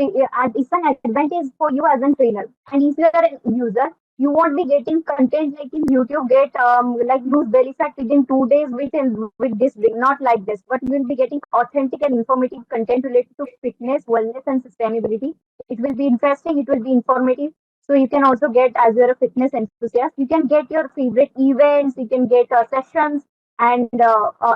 it's an advantage for you as a trainer. And if you are a user, you won't be getting content like in YouTube, get like lose belly fat within 2 days with this drink, not like this. But you will be getting authentic and informative content related to fitness, wellness, and sustainability. It will be interesting. It will be informative. So you can also get, as you're a fitness enthusiast, you can get your favorite events. You can get sessions, and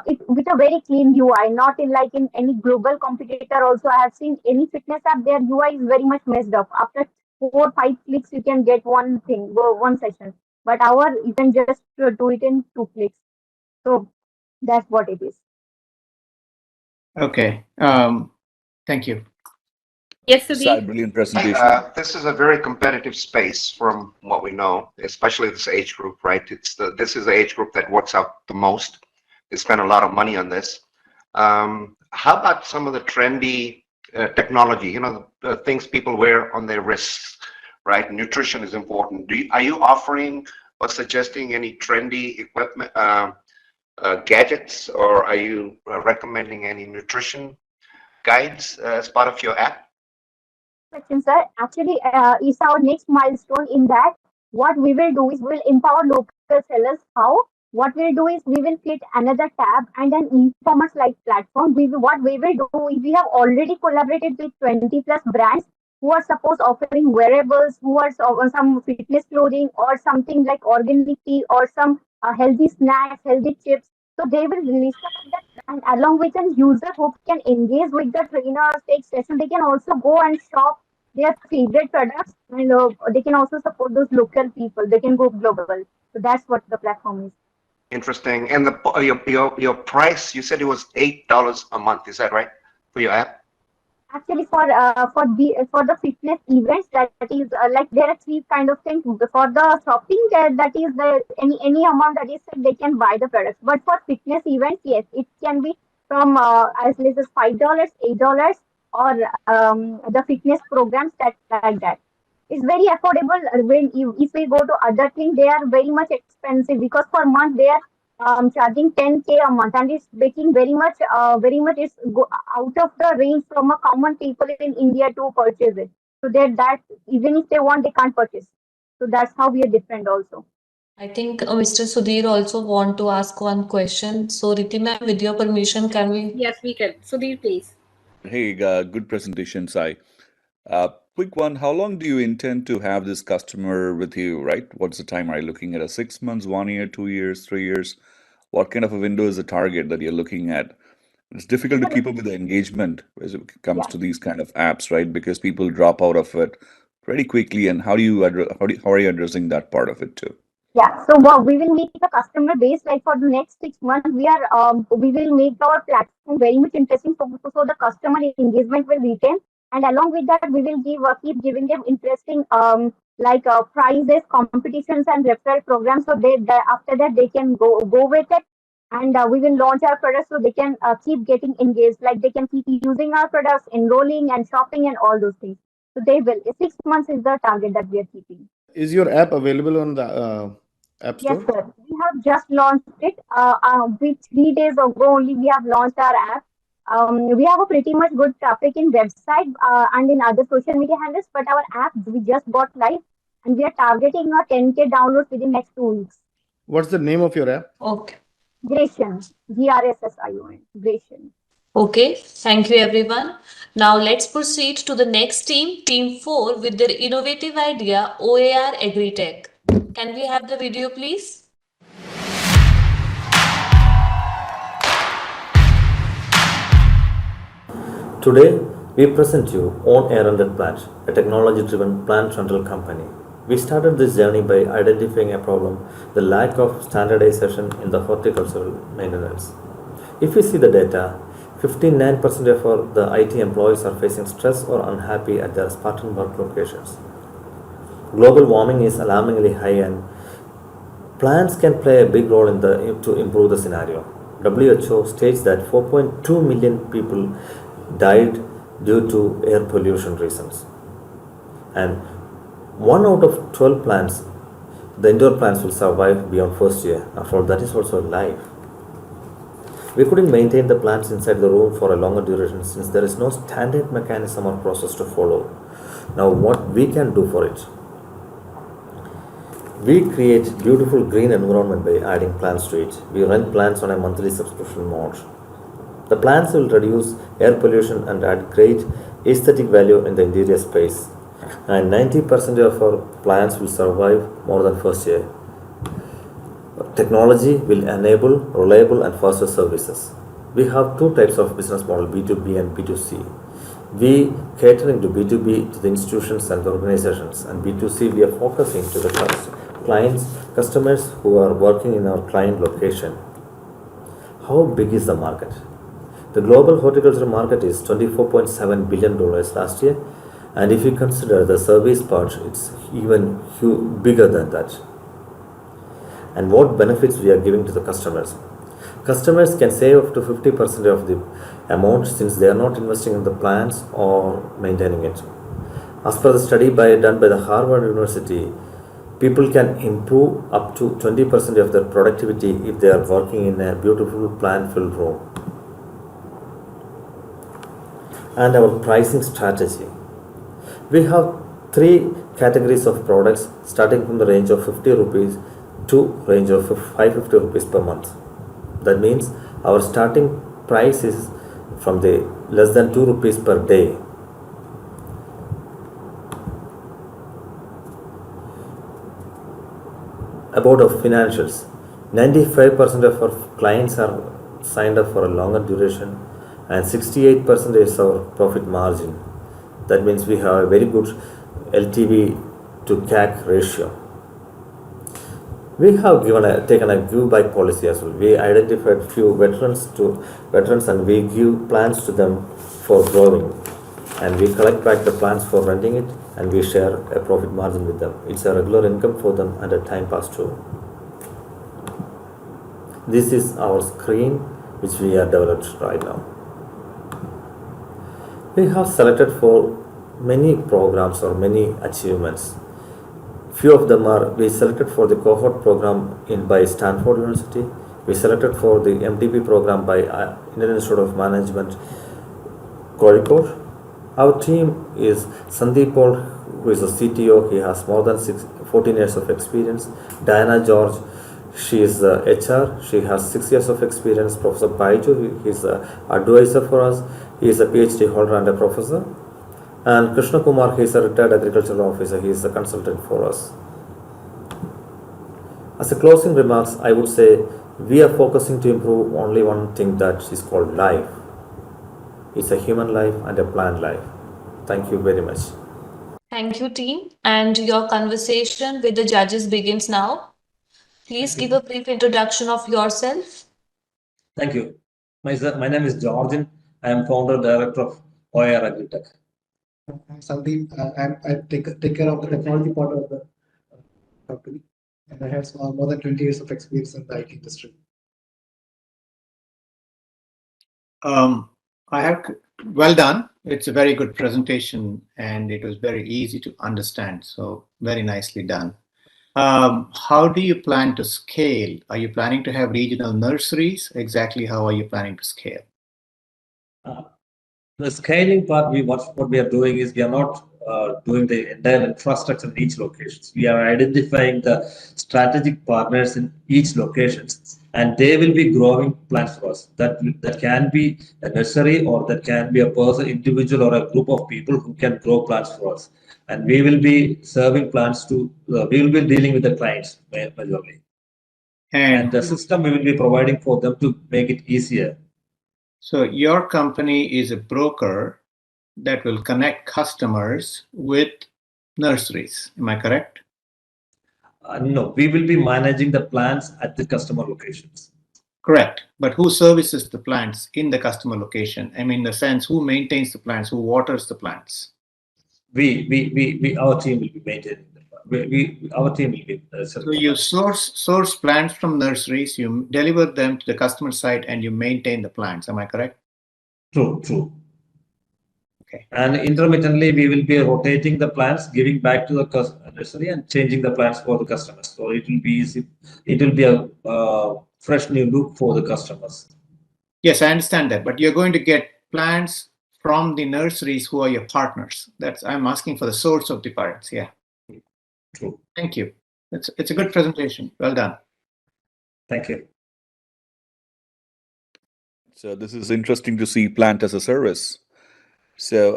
it with a very clean UI, not in like in any global competitor. Also, I have seen any fitness app, their UI is very much messed up. After 4 or 5 clicks, you can get one thing, one session. But our, you can just do it in 2 clicks. So that's what it is. Okay. Thank you. Yes, Sai, Sudhir. brilliant presentation. This is a very competitive space from what we know, especially this age group, right? This is the age group that works out the most. They spend a lot of money on this. How about some of the trendy technology? You know, the things people wear on their wrists, right? Nutrition is important. Are you offering or suggesting any trendy equipment, gadgets, or are you recommending any nutrition guides as part of your app? Question, sir. Actually, is our next milestone in that. What we will do is we'll empower local sellers. How? What we'll do is we will create another tab and an e-commerce like platform. What we will do is we have already collaborated with 20 plus brands who are suppose offering wearables, who are some fitness clothing or something like organic tea or some healthy snacks, healthy chips. So they will release that, and along with a user who can engage with the trainers, take session, they can also go and shop their favorite products, and they can also support those local people. They can go global. So that's what the platform is. Interesting. And your price, you said it was $8 a month. Is that right for your app? Actually, for the fitness events, that is like there are 3 kind of things. For the shopping, that is the any amount that is said, they can buy the products. But for fitness events, yes, it can be from as little as $5, $8, or the fitness programs that like that. It's very affordable. If we go to other things, they are very much expensive because per month they are charging 10K a month, and it's making very much is out of the range from a common people in India to purchase it. So that even if they want, they can't purchase. So that's how we are different also. I think Mr. Sudhir also want to ask one question. So Riti ma'am, with your permission, can we? Yes, we can. Sudhir, please. Hey, good presentation, Sai. Quick one. How long do you intend to have this customer with you, right? What's the time? Are you looking at a 6 months, 1 year, 2 years, 3 years? What kind of a window is the target that you're looking at? It's difficult to keep up with the engagement as it comes to these kind of apps, right? Because people drop out of it pretty quickly. And how do you how are you addressing that part of it too? Yeah, so we will make a customer base like for the next 6 months. We will make our platform very much interesting so the customer engagement will retain, and along with that we will keep giving them interesting prizes, competitions, and referral programs. So after that they can go with it, and we will launch our products so they can keep getting engaged. Like they can keep using our products, enrolling and shopping and all those things. So they will. 6 months is the target that we are keeping. Is your app available on the App Yes, Store? sir. We have just launched it. With 3 days ago only, we have launched our app. We have a pretty much good traffic in website and in other social media handles, but our app we just got live, and we are targeting a 10K downloads within next 2 weeks. What's the name of your app? Okay. Gration, Grssion, Gration. Okay, thank you everyone. Now let's proceed to the next team, Team 4, with their innovative idea, OAR AgriTech. Can we have the video, please? Today, we present you On Air Rental Plant, a technology-driven plant rental company. We started this journey by identifying a problem, the lack of standardization in the horticultural maintenance. If you see the data, 59% of the IT employees are facing stress or unhappy at their Spartan work locations. Global warming is alarmingly high, and plants can play a big role to improve the scenario. WHO states that 4.2 million people died due to air pollution reasons. And 1 out of 12 plants, the indoor plants, will survive beyond first year. After all, that is also alive. We couldn't maintain the plants inside the room for a longer duration since there is no standard mechanism or process to follow. Now, what we can do for it? We create beautiful green environment by adding plants to it. We rent plants on a monthly subscription mode. The plants will reduce air pollution and add great aesthetic value in the interior space. And 90% of our plants will survive more than first year. Technology will enable reliable and faster services. We have 2 types of business model, B2B and B2C. We catering to B2B to the institutions and organizations, and B2C we are focusing to the customers who are working in our client location. How big is the market? The global horticulture market is $24.7 billion last year, and if you consider the service part, it's even bigger than that. And what benefits we are giving to the customers? Customers can save up to 50% of the amount since they are not investing in the plants or maintaining it. As per the study done by the Harvard University, people can improve up to 20% of their productivity if they are working in a beautiful plant-filled room. And our pricing strategy. We have 3 categories of products starting from the range of 50 rupees to range of 550 rupees per month. That means our starting price is from the less than 2 rupees per day. About our financials, 95% of our clients are signed up for a longer duration, and 68% is our profit margin. That means we have a very good LTV to CAC ratio. We have taken a give back policy as well. We identified few veterans and we give plants to them for growing, and we collect back the plants for renting it, and we share a profit margin with them. It's a regular income for them and a time pass too. This is our screen which we have developed right now. We have selected for many programs or many achievements. Few of them are we selected for the cohort program by Stanford University, We selected for the MDP program by Indian Institute of Management, Kozhikode. Our team is Sandeep Paul, who is a CTO. He has more than 14 years of experience. Diana George, she is HR. She has 6 years of experience. Professor Baiju, he is an advisor for us. He is a PhD holder and a professor. And Krishna Kumar, he is a retired agricultural officer. He is a consultant for us. As a closing remarks, I would say we are focusing to improve only one thing, that is called life. It's a human life and a plant life. Thank you very much. Thank you, team. And your conversation with the judges begins now. Please give a brief introduction of yourself. Thank you. My name is Georgian. I am founder director of OIR Agritech. Sandeep, I take care of the technology part of the company, and I have more than 20 years of experience in the IT industry. Well done. It's a very good presentation, and it was very easy to understand. So very nicely done. How do you plan to scale? Are you planning to have regional nurseries? Exactly how are you planning to scale? The scaling part, what we are doing is we are not doing the entire infrastructure in each location. We are identifying the strategic partners in each location, and they will be growing plants for us. That can be a nursery, or that can be a person, individual, or a group of people who can grow plants for us. And we will be serving plants to. We will be dealing with the clients majorly, and the system we will be providing for them to make it easier. So your company is a broker that will connect customers with nurseries. Am I correct? No, we will be managing the plants at the customer locations. Correct. But who services the plants in the customer location? I mean, in the sense, who maintains the plants? Who waters the plants? Our team will be maintaining them. Our team will be. So you source plants from nurseries, you deliver them to the customer site, and you maintain the plants. Am I correct? True. Okay. And intermittently, we will be rotating the plants, giving back to the nursery, and changing the plants for the customers. So it will be easy. It will be a fresh new look for the customers. Yes, I understand that. But you're going to get plants from the nurseries who are your partners. I'm asking for the source of the plants. Yeah. True. Thank you. It's a good presentation. Well done. Thank you. So this is interesting to see plant as a service. So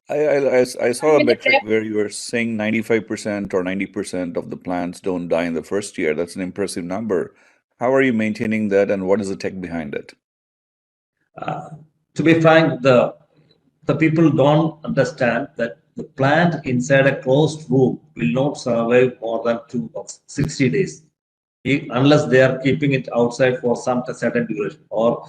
I saw a metric where you were saying 95% or 90% of the plants don't die in the first year. That's an impressive number. How are you maintaining that, and what is the tech behind it? To be frank, the people don't understand that the plant inside a closed room will not survive more than 60 days. Unless they are keeping it outside for some certain duration, or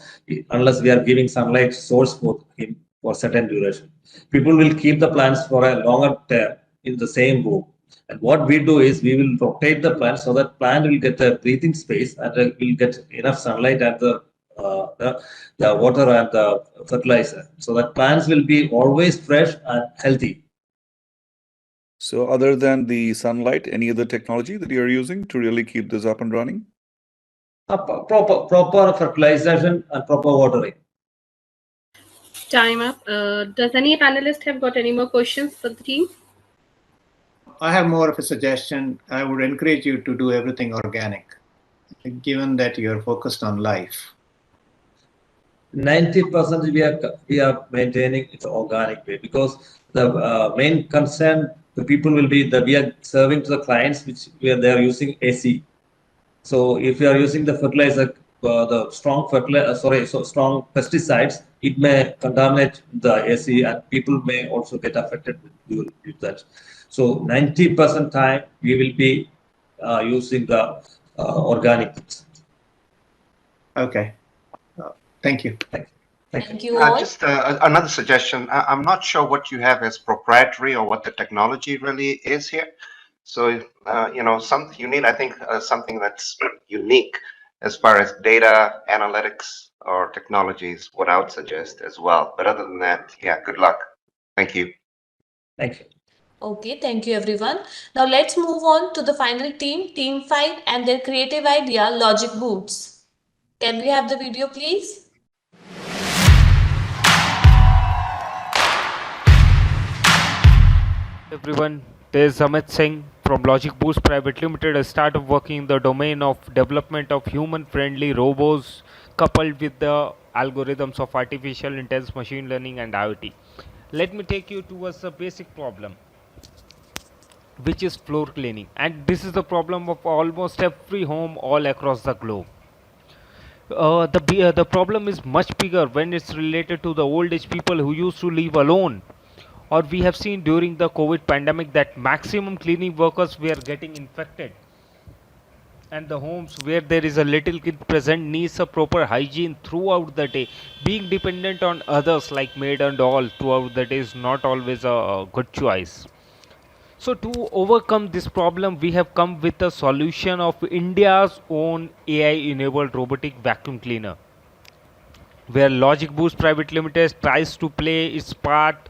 unless we are giving sunlight source for him for certain duration. People will keep the plants for a longer term in the same room. And what we do is we will rotate the plant so that plant will get a breathing space, and will get enough sunlight and the water and the fertilizer, so that plants will be always fresh and healthy. So other than the sunlight, any other technology that you're using to really keep this up and running? Proper fertilization and proper watering. Time up. Does any panelist have got any more questions for the team? I have more of a suggestion. I would encourage you to do everything organic, given that you're focused on life. 90% we are maintaining it organic way, because the main concern the people will be that we are serving to the clients where they are using AC. So if you are using the fertilizer, the strong strong pesticides, it may contaminate the AC, and people may also get affected with that. So 90% time we will be using the organic. Okay. Thank you. Thank you all. Just another suggestion. I'm not sure what you have as proprietary or what the technology really is here. So, you need, I think, something that's unique as far as data analytics or technologies, what I would suggest as well. But other than that, yeah, good luck. Thank you. Thank you. Okay, thank you everyone. Now let's move on to the final team, Team 5 and their creative idea, Logic Boots. Can we have the video please? Everyone, there's Amit Singh from Logic Boost Private Limited, a startup working in the domain of development of human-friendly robots coupled with the algorithms of artificial intelligence, machine learning and IoT. Let me take you towards the basic problem, which is floor cleaning, and this is the problem of almost every home all across the globe. The problem is much bigger when it's related to the old age people who used to live alone, or we have seen during the COVID pandemic that maximum cleaning workers were getting infected, and the homes where there is a little kid present needs a proper hygiene throughout the day. Being dependent on others like maid and all throughout the day is not always a good choice. So to overcome this problem, we have come with a solution of India's own AI-enabled robotic vacuum cleaner, where Logic Boost Private Limited tries to play its part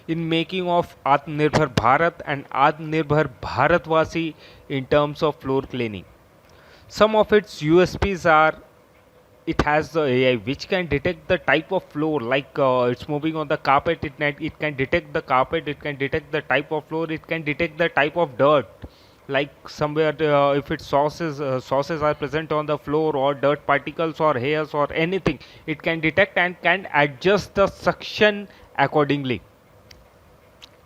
in making of Atmanirbhar Bharat and Atmanirbhar Bharatvasi in terms of floor cleaning. Some of its USPs are it has the AI which can detect the type of floor, like it's moving on the carpet, it can detect the carpet, it can detect the type of floor, it can detect the type of dirt, like somewhere if it's sauces are present on the floor, or dirt particles or hairs or anything, it can detect and can adjust the suction accordingly.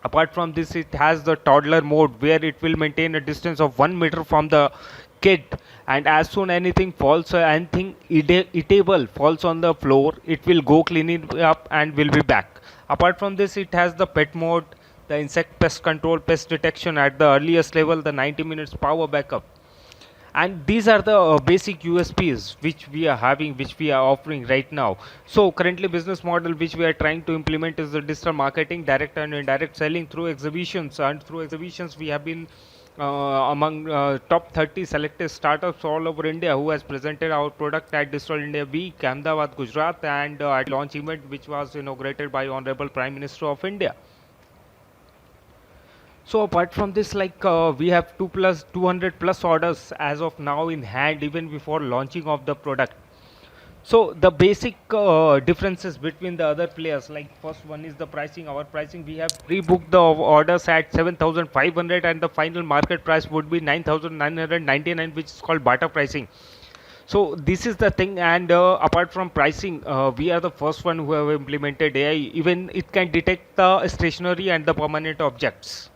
Apart from this, it has the toddler mode where it will maintain a distance of 1 meter from the kid, and as soon anything falls, anything eatable falls on the floor, it will go clean it up and will be back. Apart from this, it has the pet mode, the insect pest control, pest detection at the earliest level, the 90 minutes power backup, and these are the basic USPs which we are having, which we are offering right now. So currently business model which we are trying to implement is the digital marketing, direct and indirect selling through exhibitions, and through exhibitions we have been among top 30 selected startups all over India who has presented our product at Digital India Week, Ahmedabad, Gujarat, and at launch event which was inaugurated by Honorable Prime Minister of India. So apart from this, like we have 200 plus orders as of now in hand even before launching of the product. So the basic differences between the other players, like first one is the pricing. Our pricing, we have pre-booked the orders at 7,500 and the final market price would be 9,999, which is called barter pricing. So this is the thing, and apart from pricing, we are the first one who have implemented AI. Even it can detect the stationary and the permanent objects.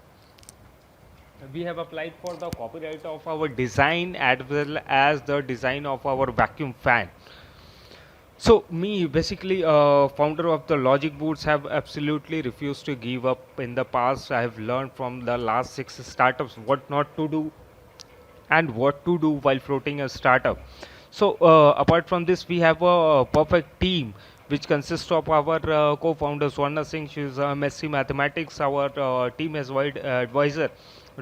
We have applied for the copyright of our design as well as the design of our vacuum fan. So me, basically founder of the Logic Boots, have absolutely refused to give up. In the past, I have learned from the last 6 startups what not to do and what to do while floating a startup. So apart from this, we have a perfect team which consists of our co-founder Swarna Singh. She is MSc Mathematics. Our team has wide advisor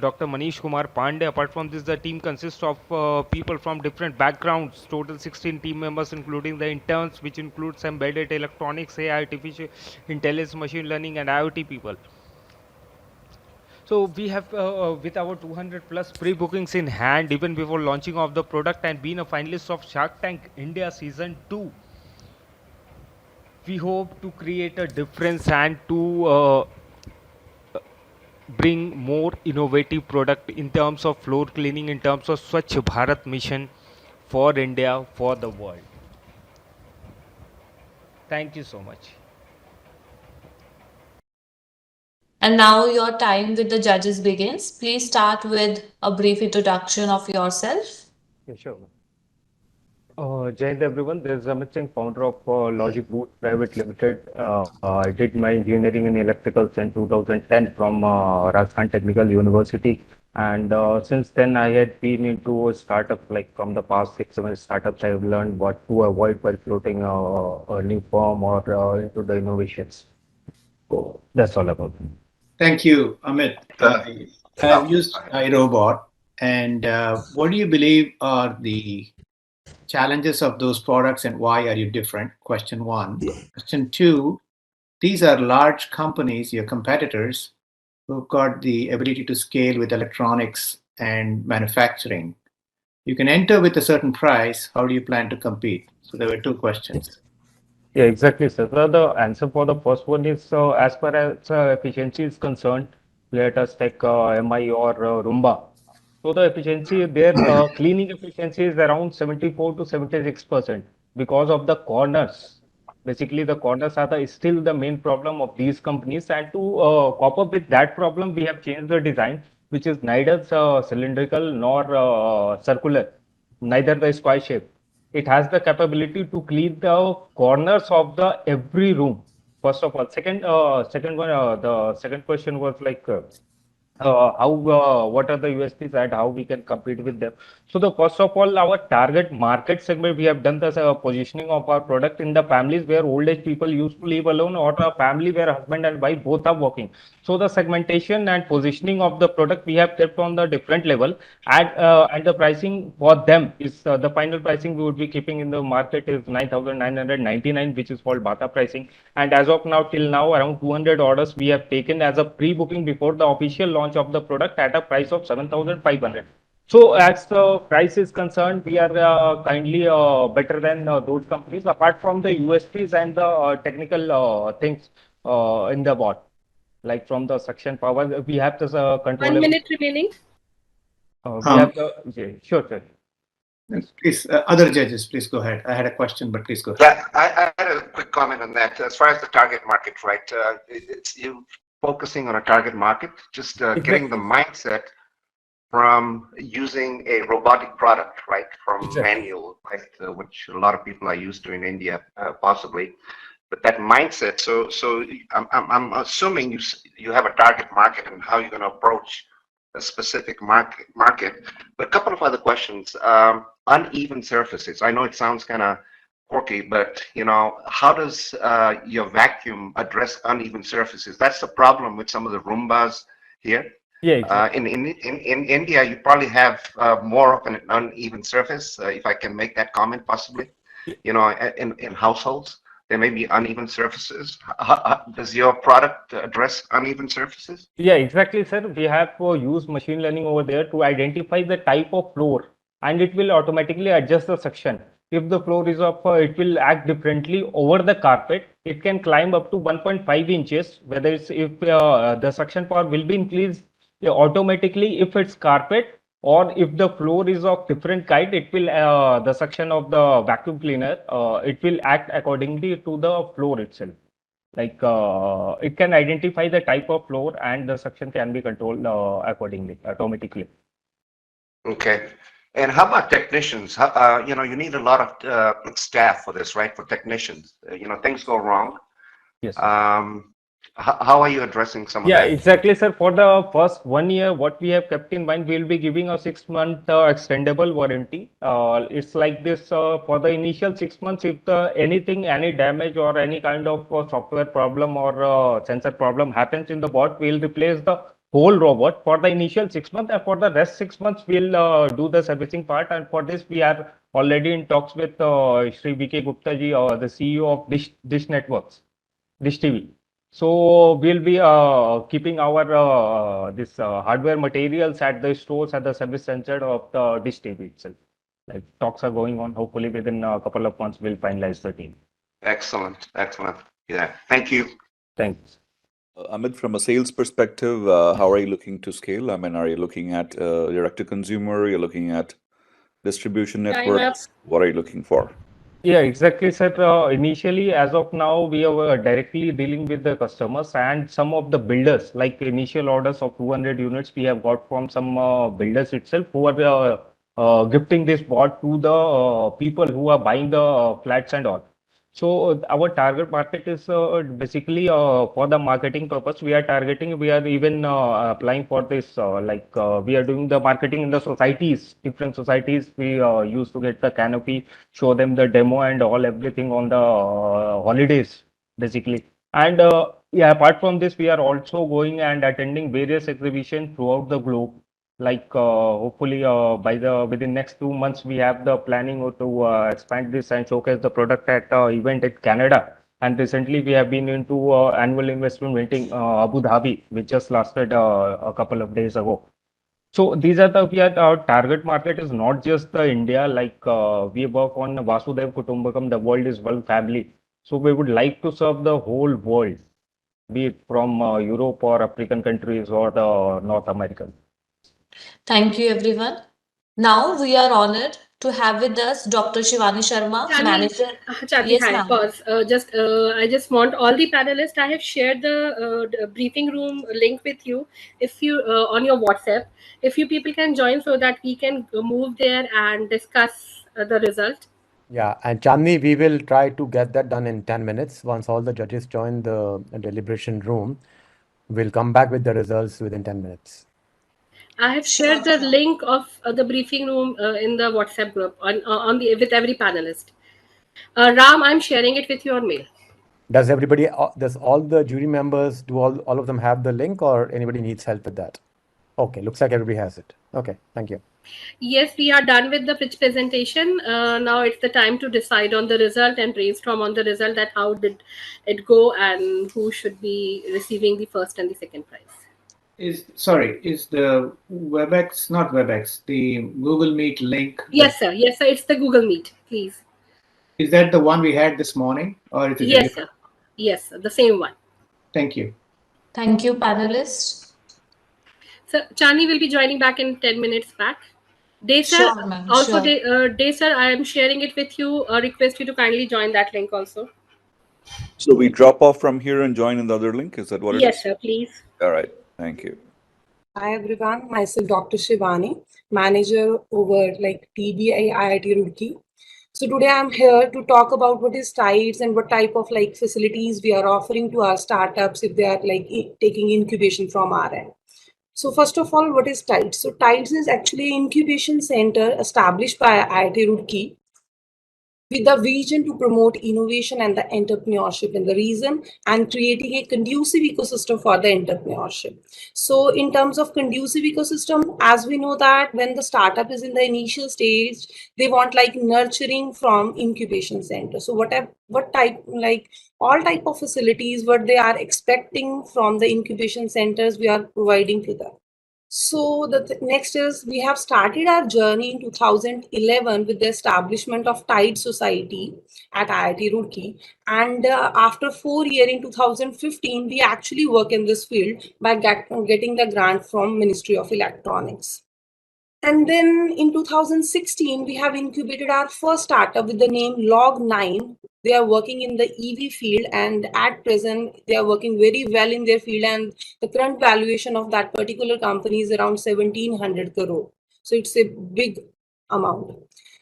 Dr. Manish Kumar Pandey. Apart from this, the team consists of people from different backgrounds. Total 16 team members, including the interns, which includes embedded electronics, AI, artificial intelligence, machine learning, and IoT people. So we have with our 200 plus pre-bookings in hand even before launching of the product and being a finalist of Shark Tank India Season 2. We hope to create a difference and to bring more innovative product in terms of floor cleaning, in terms of Swachh Bharat mission for India, for the world. Thank you so much. And now your time with the judges begins. Please start with a brief introduction of yourself. Yeah, sure. Jai Hind everyone, this is Amit Singh, founder of Logic Boot Private Limited. I did my engineering in electricals in 2010 from Rajasthan Technical University. And since then, I had been into startups, like from the past 6-7 startups, I have learned what to avoid while floating a new firm or into the innovations. So that's all about it. Thank you, Amit. I've used iRobot, and what do you believe are the challenges of those products and why are you different? Question one. Question two, these are large companies, your competitors. who've got the ability to scale with electronics and manufacturing. You can enter with a certain price. How do you plan to compete? So there were two questions. Yeah, exactly, sir. The answer for the first one is as far as efficiency is concerned, let us take MI or Roomba. So the efficiency there, cleaning efficiency is around 74 to 76% because of the corners. Basically, the corners are still the main problem of these companies. And to cope up with that problem, we have changed the design, which is neither cylindrical nor circular, neither the square shape. It has the capability to clean the corners of the every room. First of all, second one, the second question was like how what are the USPs and how we can compete with them. So the first of all, our target market segment, we have done the positioning of our product in the families where old age people used to live alone, or a family where husband and wife both are working. So the segmentation and positioning of the product we have kept on the different level, and the pricing for them is the final pricing we would be keeping in the market is 9,999, which is called Bata pricing. And as of now, till now, around 200 orders we have taken as a pre-booking before the official launch of the product at a price of 7,500. So as the price is concerned, we are kindly better than those companies, apart from the USPs and the technical things in the bot. Like from the suction power, we have this 1 controllable. minute remaining. We have the, okay, sure, sir. Please, other judges, please go ahead. I had a question, but please go ahead. Yeah, I had a quick comment on that. As far as the target market, right? It's you focusing on a target market, just getting the mindset from using a robotic product, right? From manual, right? Which a lot of people are used to in India, possibly. But that mindset. So I'm assuming you have a target market and how you're going to approach a specific market. But a couple of other questions. Uneven surfaces. I know it sounds kind of quirky, but you know, how does your vacuum address uneven surfaces? That's the problem with some of the Roombas here. Yeah, exactly. In India, you probably have more of an uneven surface, if I can make that comment, possibly. You know, in households, there may be uneven surfaces. Does your product address uneven surfaces? Yeah, exactly, sir. We have used machine learning over there to identify the type of floor, and it will automatically adjust the suction. If the floor is of, it will act differently over the carpet. It can climb up to 1.5 inches. Whether it's if the suction power will be increased automatically if it's carpet, or if the floor is of different kind, it will the suction of the vacuum cleaner. It will act accordingly to the floor itself. Like it can identify the type of floor, and the suction can be controlled accordingly, automatically. Okay. And how about technicians? How, you know, you need a lot of staff for this, right? For technicians, you know, things go wrong. Yes. How are you addressing some of that? Yeah, exactly, sir. For the first 1 year, what we have kept in mind, we'll be giving a 6-month extendable warranty. It's like this for the initial 6 months. If any damage or any kind of software problem or sensor problem happens in the bot, we'll replace the whole robot for the initial 6 months, and for the rest 6 months, we'll do the servicing part. And for this, we are already in talks with Shri V.K. Gupta ji, the CEO of Dish Networks, Dish TV. So we'll be keeping our this hardware materials at the stores at the service center of the Dish TV itself. Like talks are going on. Hopefully within a couple of months we'll finalize the team. Excellent, excellent. Yeah, thank you. Thanks. Amit, from a sales perspective, how are you looking to scale? I mean, are you looking at direct to consumer? You're looking at distribution networks? What are you looking for? Yeah, exactly, sir. Initially, as of now, we are directly dealing with the customers and some of the builders, like initial orders of 200 units we have got from some builders itself who are gifting this bot to the people who are buying the flats and all. So our target market is basically for the marketing purpose. We are targeting. We are even applying for this. We are doing the marketing in the societies, different societies. We used to get the canopy, show them the demo and all everything on the holidays, basically. And yeah, apart from this, we are also going and attending various exhibitions throughout the globe. Like hopefully within next 2 months we have the planning to expand this and showcase the product at event in Canada, And recently we have been into annual investment meeting Abu Dhabi, which just lasted a couple of days ago. So these are our target market is not just the India, like we work on Vasudev Kutumbakam, the world is one family. So we would like to serve the whole world, be it from Europe or African countries or the North American. Thank you, everyone. Now we are honored to have with us Dr. Shivani Sharma, Chandni, manager. Chandni, Yes, hi, ma'am. pause. I just want all the panelists. I have shared the briefing room link with you. If you on your WhatsApp, if you people can join so that we can move there and discuss the result. Yeah, and Chandni, we will try to get that done in 10 minutes. Once all the judges join the deliberation room, we'll come back with the results within 10 minutes. I have shared the link of the briefing room in the WhatsApp group on the with every panelist. Ram, I'm sharing it with you on mail. Does everybody, does all the jury members, do all of them have the link, or anybody needs help with that? Okay, looks like everybody has it. Okay, thank you. Yes, we are done with the pitch presentation. Now it's the time to decide on the result and brainstorm on the result, that how did it go and who should be receiving the first and the second prize. Is the WebEx, not WebEx, the Google Meet link? Yes, sir. Yes, sir. It's the Google Meet, please. Is that the one we had this morning, or is it? Yes, sir. Yes, sir. The same one. Thank you. Thank you, panelists. So Chani will be joining back in 10 minutes back. Day, sir. Sure, ma'am. Also, Sure. Day, sir, I am sharing it with you. Request you to kindly join that link also. So we drop off from here and join in the other link. Is that what it is? Yes, sir. Please. All right. Thank you. Hi everyone, myself Dr. Shivani, manager over IIT Roorkee. So today I'm here to talk about what is TIDES and what type of facilities we are offering to our startups if they are taking incubation from our end. So first of all, what is TIDES? So TIDES is actually an incubation center established by IIT Roorkee with the vision to promote innovation and the entrepreneurship in the region and creating a conducive ecosystem for the entrepreneurship. So in terms of conducive ecosystem, as we know that when the startup is in the initial stage, they want nurturing from incubation center. So what type, all type of facilities, what they are expecting from the incubation centers, we are providing to them. So the next is we have started our journey in 2011 with the establishment of TIDES Society at IIT Roorkee. And after 4 years in 2015, we actually work in this field by getting the grant from Ministry of Electronics. And then in 2016, we have incubated our first startup with the name Log9. They are working in the EV field, and at present, they are working very well in their field. And the current valuation of that particular company is around 1700 crore. So it's a big amount.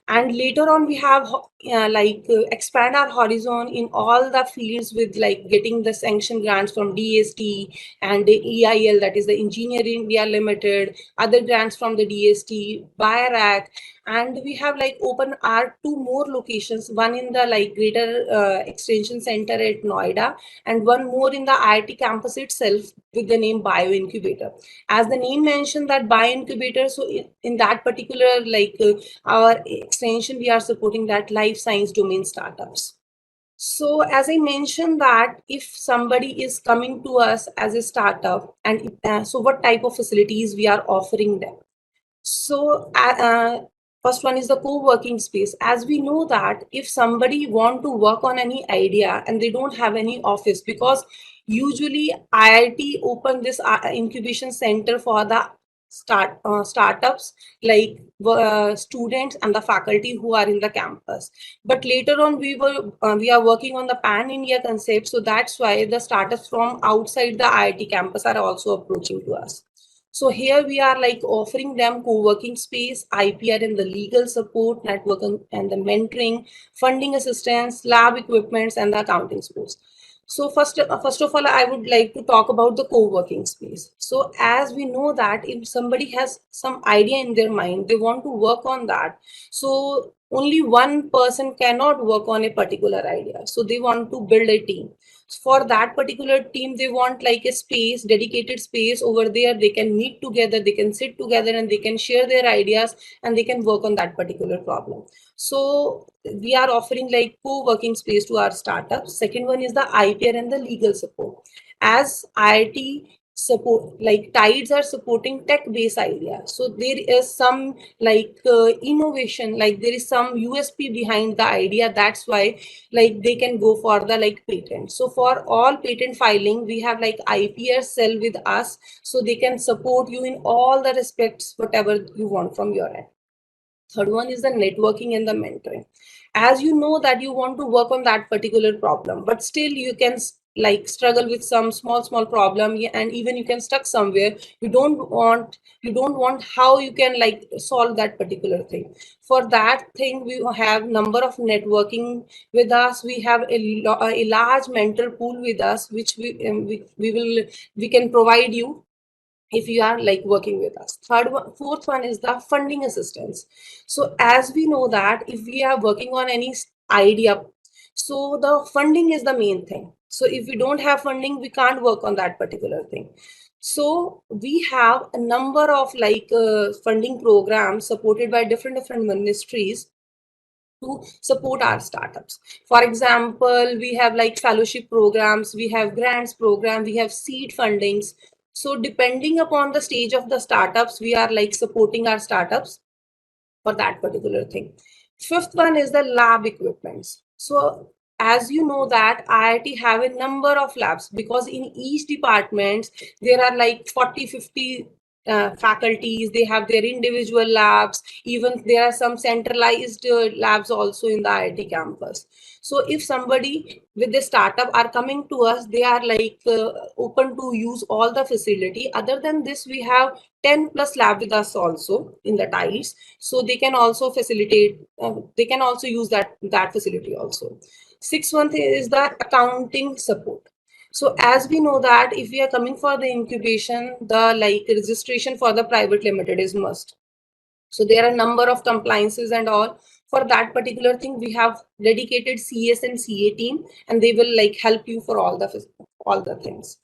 And later on, we have expand our horizon in all the fields with getting the sanction grants from DST and the EIL, that is the Engineering India Limited, other grants from the DST, BIRAC, and we have open our 2 more locations, one in the Greater Extension Center at Noida, and one more in the IIT campus itself with the name Bio Incubator. As the name mentioned, that Bio Incubator, so in that particular our extension, we are supporting that life science domain startups. So as I mentioned that if somebody is coming to us as a startup, and so what type of facilities we are offering them. So first one is the co-working space. As we know that if somebody want to work on any idea and they don't have any office, because usually IIT open this incubation center for the startups students and the faculty who are in the campus. But later on we are working on the pan-India concept, so that's why the startups from outside the IIT campus are also approaching to us. So here we are offering them co-working space, IPR and the legal support, networking and the mentoring, funding assistance, lab equipments, and the accounting support. So first of all, I would like to talk about the co-working space. So as we know that if somebody has some idea in their mind, they want to work on that. So only one person cannot work on a particular idea. So they want to build a team. For that particular team, they want a space, dedicated space over there. They can meet together, they can sit together, and they can share their ideas, and they can work on that particular problem. So we are offering like co-working space to our startups. Second one is the IPR and the legal support. As IIT support, like TIDES are supporting tech-based ideas. So there is some like innovation, like there is some USP behind the idea. That's why like they can go for the like patent. So for all patent filing, we have like IPR cell with us, so they can support you in all the respects, whatever you want from your end. Third one is the networking and the mentoring. As you know that you want to work on that particular problem, but still you can like struggle with some small problem, and even you can stuck somewhere. You don't want how you can like solve that particular thing. For that thing, we have number of networking with us. We have a large mentor pool with us, which we can provide you if you are like working with us. Fourth one is the funding assistance. So as we know that if we are working on any idea, so the funding is the main thing. So if we don't have funding, we can't work on that particular thing. So we have a number of like funding programs supported by different ministries to support our startups. For example, we have like fellowship programs, we have grants program, we have seed fundings. So depending upon the stage of the startups, we are like supporting our startups for that particular thing. Fifth one is the lab equipments. So as you know that IIT have a number of labs, because in each department there are like 40-50 faculties. They have their individual labs. Even there are some centralized labs also in the IIT campus. So if somebody with the startup are coming to us, they are like open to use all the facility. Other than this, we have 10 plus lab with us also in the TIDES, so they can also facilitate, they can also use that facility also. Sixth one is the accounting support. So as we know that if we are coming for the incubation, the like registration for the private limited is must. So there are a number of compliances and all. For that particular thing, we have dedicated CS and CA team, and they will like help you for all the things.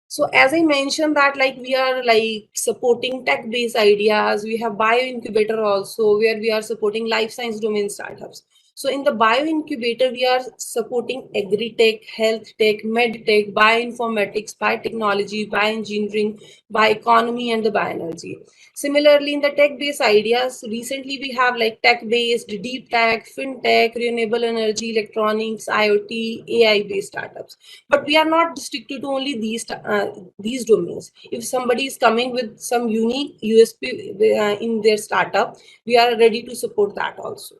So as I mentioned that like we are like supporting tech-based ideas. We have bio incubator also, where we are supporting life science domain startups. So in the bio incubator, we are supporting agri-tech, health tech, med tech, bioinformatics, biotechnology, bioengineering, bioeconomy, and the bioenergy. Similarly, in the tech-based ideas, recently we have like tech-based, deep tech, fintech, renewable energy, electronics, IoT, AI-based startups. But we are not restricted to only these domains. If somebody is coming with some unique USP in their startup, we are ready to support that also.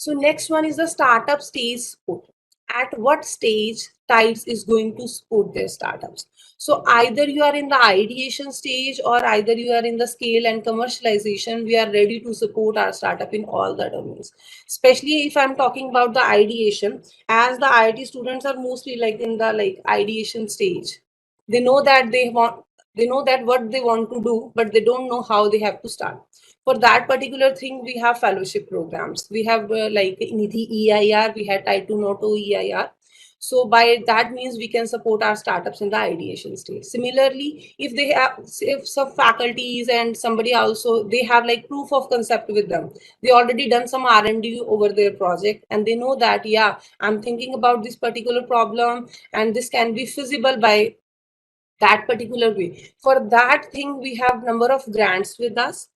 So next one is the startup stage support. At what stage TIDES is going to support their startups? So either you are in the ideation stage or either you are in the scale and commercialization, we are ready to support our startup in all the domains. Especially if I'm talking about the ideation, as the IIT students are mostly like in the like ideation stage. They know that they know that what they want to do, but they don't know how they have to start. For that particular thing, we have fellowship programs. We have like Nidhi EIR, we had Type 2 Noto EIR. So by that means we can support our startups in the ideation stage. Similarly, if some faculties and somebody also, they have like proof of concept with them. They already done some R&D over their project, and they know that, yeah, I'm thinking about this particular problem and this can be feasible by that particular way. For that thing, we have number of grants with us.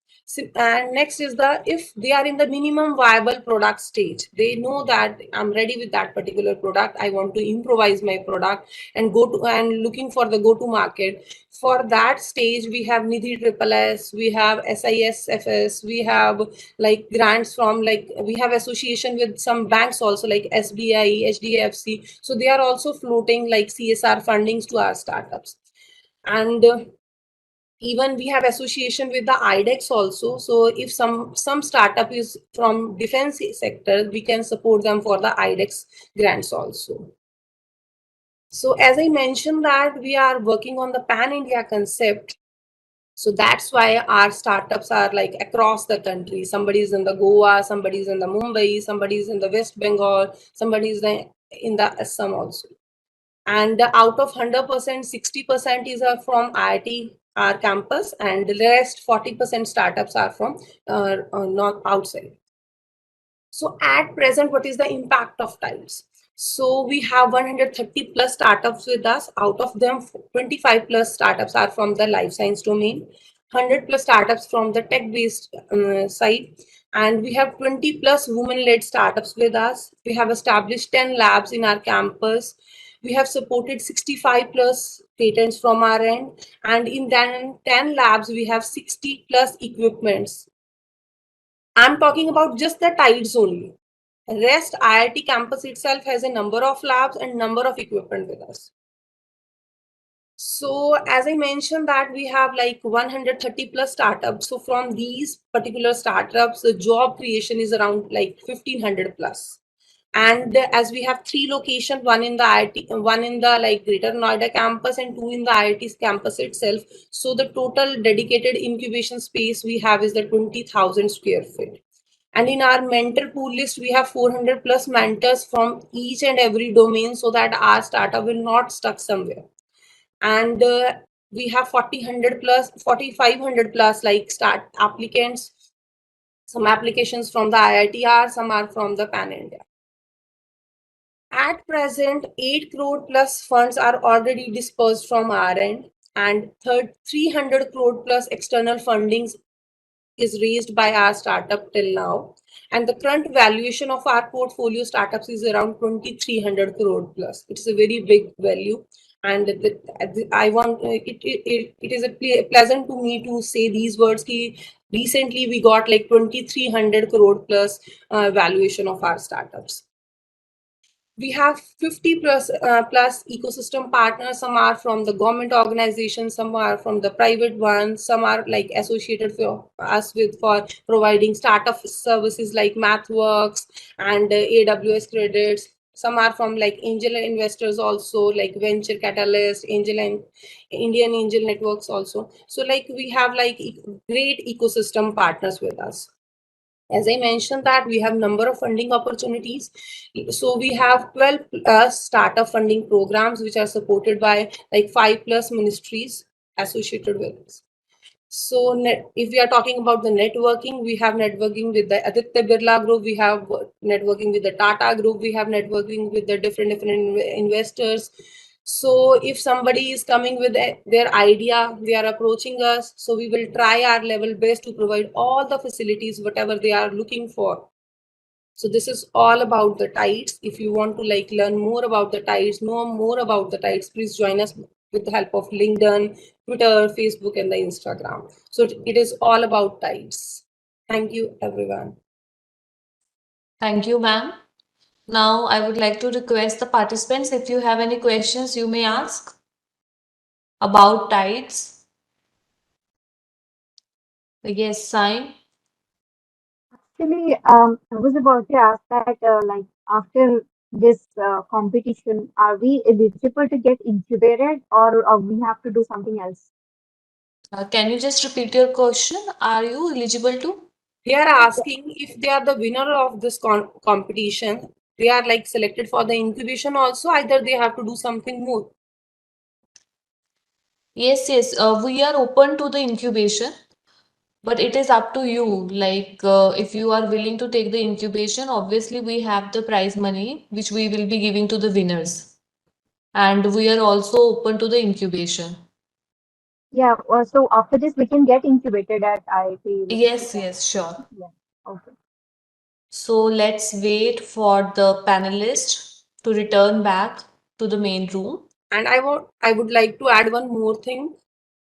And next is if they are in the minimum viable product stage, they know that I'm ready with that particular product. I want to improvise my product and looking for the go to market. For that stage, we have Nidhi SSS, we have SISFS, we have like grants from like, we have association with some banks also like SBI, HDFC. So they are also floating like CSR fundings to our startups. And even we have association with the IDEX also. So if some startup is from defense sector, we can support them for the IDEX grants also. So as I mentioned that we are working on the pan-India concept. So that's why our startups are like across the country. Somebody is in the Goa, somebody is in the Mumbai, somebody is in the West Bengal, somebody is in the Assam also. And out of 100%, 60% is from IIT our campus, and the rest 40% startups are from not outside. So at present, what is the impact of TIDES? So we have 130 plus startups with us. Out of them, 25 plus startups are from the life science domain, 100 plus startups from the tech-based side, and we have 20 plus women-led startups with us. We have established 10 labs in our campus. We have supported 65 plus patents from our end, and in then 10 labs, we have 60 plus equipments. I'm talking about just the TIDES only. Rest IIT campus itself has a number of labs and number of equipment with us. So as I mentioned that we have like 130 plus startups. So from these particular startups, the job creation is around like 1500 plus. And as we have 3 locations, one in the IIT, one in the like Greater Noida campus and 2 in the IIT campus itself. So the total dedicated incubation space we have is the 20,000 square feet. And in our mentor pool list, we have 400 plus mentors from each and every domain so that our startup will not stuck somewhere. And we have 4,500 plus like start applicants. Some applications from the IITR, some are from the Pan India. At present, 8 crore plus funds are already dispersed from our end, and 300 crore plus external fundings is raised by our startup till now. And the current valuation of our portfolio startups is around 2,300 crore plus. It's a very big value. And I want it is a pleasant to me to say these words. Recently, we got like 2,300 crore plus valuation of our startups. We have 50 plus ecosystem partners. Some are from the government organizations, some are from the private ones, some are like associated for us with for providing startup services like MathWorks and AWS credits. Some are from like angel investors also, like Venture Catalyst, Angel and Indian Angel Networks also. So like we have like great ecosystem partners with us. As I mentioned that we have number of funding opportunities. So we have 12 plus startup funding programs which are supported by like 5 plus ministries associated with us. So if we are talking about the networking, we have networking with the Aditya Birla Group, we have networking with the Tata Group, we have networking with the different investors. So if somebody is coming with their idea, they are approaching us. So we will try our level best to provide all the facilities, whatever they are looking for. So this is all about the TIDES. If you want to like learn more about the TIDES, know more about the TIDES, please join us with the help of LinkedIn, Twitter, Facebook, and the Instagram. So it is all about TIDES. Thank you, everyone. Thank you, ma'am. Now, I would like to request the participants, if you have any questions, you may ask about TIDES. Yes, Sai. Actually, I was about to ask that, like, after this competition, are we eligible to get incubated, or we have to do something else? Can you just repeat your question? Are you eligible to? They are asking if they are the winner of this competition, they are like selected for the incubation also, either they have to do something more. Yes, yes. We are open to the incubation, but it is up to you. Like, if you are willing to take the incubation, obviously we have the prize money, which we will be giving to the winners. And we are also open to the incubation. Yeah, so after this, we can get incubated at IIT. Yes, yes, sure. Yeah, okay. So let's wait for the panelists to return back to the main room. And I would like to add one more thing.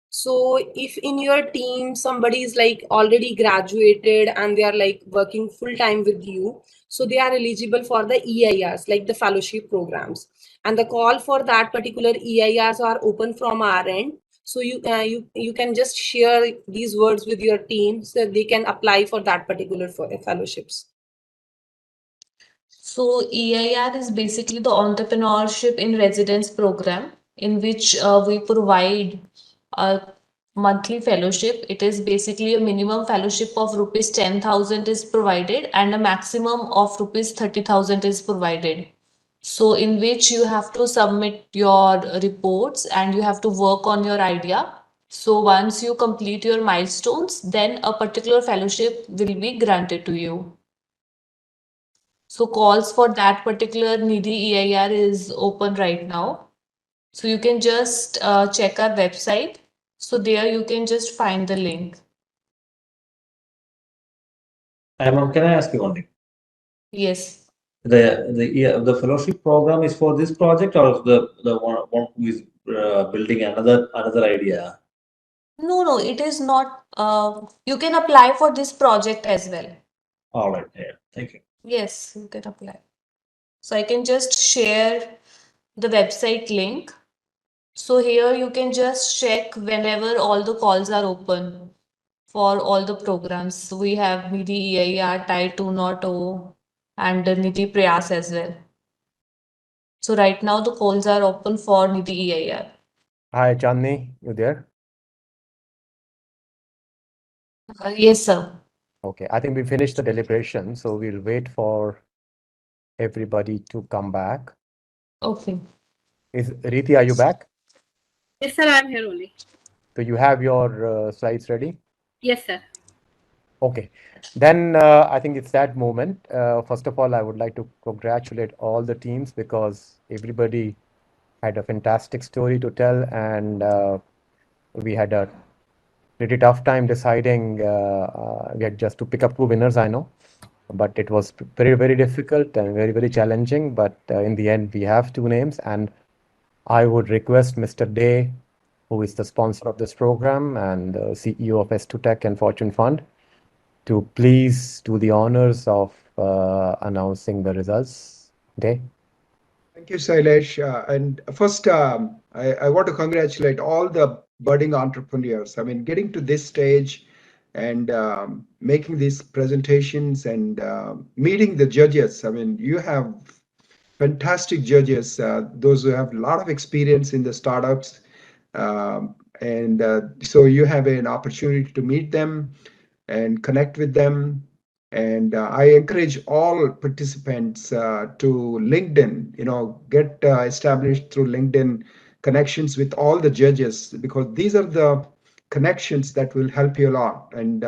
So if in your team somebody is like already graduated and they are like working full time with you, so they are eligible for the EIRs, like the fellowship programs, and the call for that particular EIRs are open from our end. So you can just share these words with your team so they can apply for that particular fellowships. So EIR is basically the Entrepreneurship in Residence program, in which we provide a monthly fellowship. It is basically a minimum fellowship of rupees 10,000 is provided and a maximum of rupees 30,000 is provided. So in which you have to submit your reports and you have to work on your idea So once you complete your milestones, then a particular fellowship will be granted to you. So calls for that particular needy EIR is open right now. So you can just check our website. So there you can just find the link. Can I ask you one thing? Yes. The fellowship program is for this project, or the one who is building another idea? No, it is not. You can apply for this project as well. All right, yeah, thank you. Yes, you can apply. So I can just share the website link. So here you can just check whenever all the calls are open for all the programs. We have NIDI EIR, TIDE 2.0 and NIDI Prayas as well. So right now the calls are open for NIDI EIR. Hi, Chandni, you there? Yes, sir. Okay, I think we finished the deliberation, so we'll wait for everybody to come back. Okay. Riti, are you back? Yes, sir, I'm here only. So you have your slides ready? Yes, sir. Okay, then I think it's that moment. First of all, I would like to congratulate all the teams because everybody had a fantastic story to tell, and we had a pretty tough time deciding. We had just to pick up two winners, I know, but it was very, very difficult and very, very challenging. But in the end, we have two names, and I would request Mr. Day, who is the sponsor of this program and CEO of S2 Tech and Fortune Fund, to please do the honors of announcing the results. Day. Thank you, Sailesh. And first, I want to congratulate all the budding entrepreneurs. I mean, getting to this stage and making these presentations and meeting the judges. I mean, you have fantastic judges, those who have a lot of experience in the startups. And so you have an opportunity to meet them and connect with them. And I encourage all participants to LinkedIn, get established through LinkedIn connections with all the judges, because these are the connections that will help you a lot. And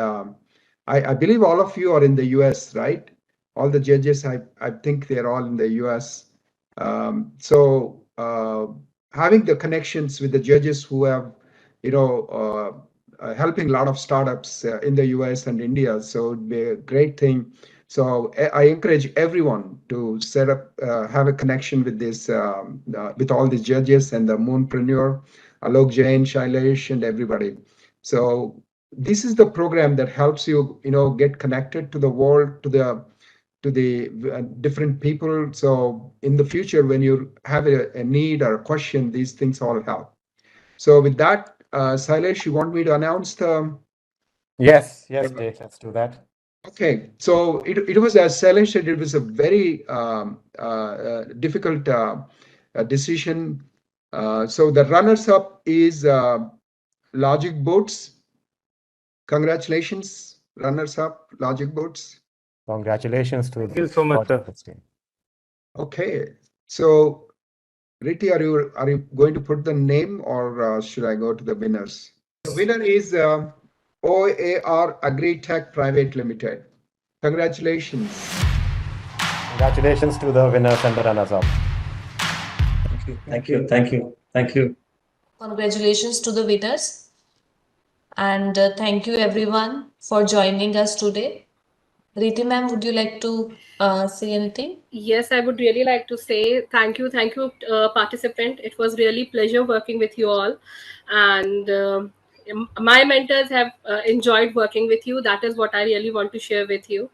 I believe all of you are in the US, right? All the judges, I think they're all in the US. So having the connections with the judges who have, helping a lot of startups in the US and India. So it'd be a great thing. So I encourage everyone to set up, have a connection with this, with all these judges and the Moonpreneur, Alok Jain, Shailesh, and everybody. So this is the program that helps you, get connected to the world, to the different people. So in the future, when you have a need or a question, these things all help. So with that, Sailesh, you want me to announce the? Yes, Dave, let's do that. Okay, so it was, as Sailesh said, it was a very difficult decision. So the runners-up is Logic Boats. Congratulations, runners-up, Logic Boats. Congratulations to Thank you so much, sir. Okay, so Riti, are you going to put the name, or should I go to the winners? The winner is OAR Agri-Tech Private Limited. Congratulations. Congratulations to the winners and the runners-up. Thank you. Congratulations to the winners. And thank you everyone for joining us today. Riti ma'am, would you like to say anything? Yes, I would really like to say thank you, participant. It was really pleasure working with you all, and my mentors have enjoyed working with you. That is what I really want to share with you.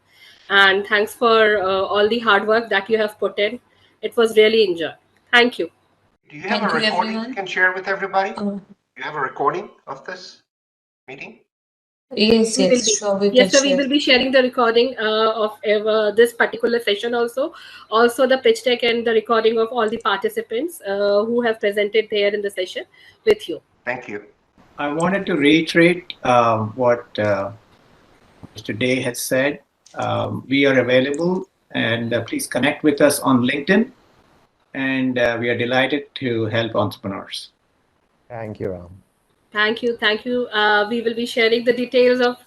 And thanks for all the hard work that you have put in. It was really enjoyed. Thank you. Do you have a recording you can share with everybody? Do you have a recording of this meeting? Yes, sure. We Yes, can so we will be sharing the recording of this particular session also the pitch deck and the recording of all the participants who have presented there in the session with you. Thank you. I wanted to reiterate what Mr. Day has said. We are available, and please connect with us on LinkedIn, and we are delighted to help entrepreneurs. Thank you, Ram. Thank you. Thank you. We will be sharing the details of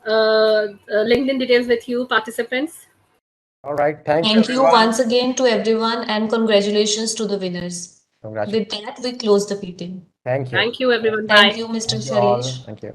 LinkedIn details with you, participants. All right. Thank you, Thank you everyone. once again to everyone and congratulations to the winners. Congratulations. With that, we close the meeting. Thank you. Thank you, everyone. Thank Bye. you, Mr. Thank you all. Shailesh. Thank you.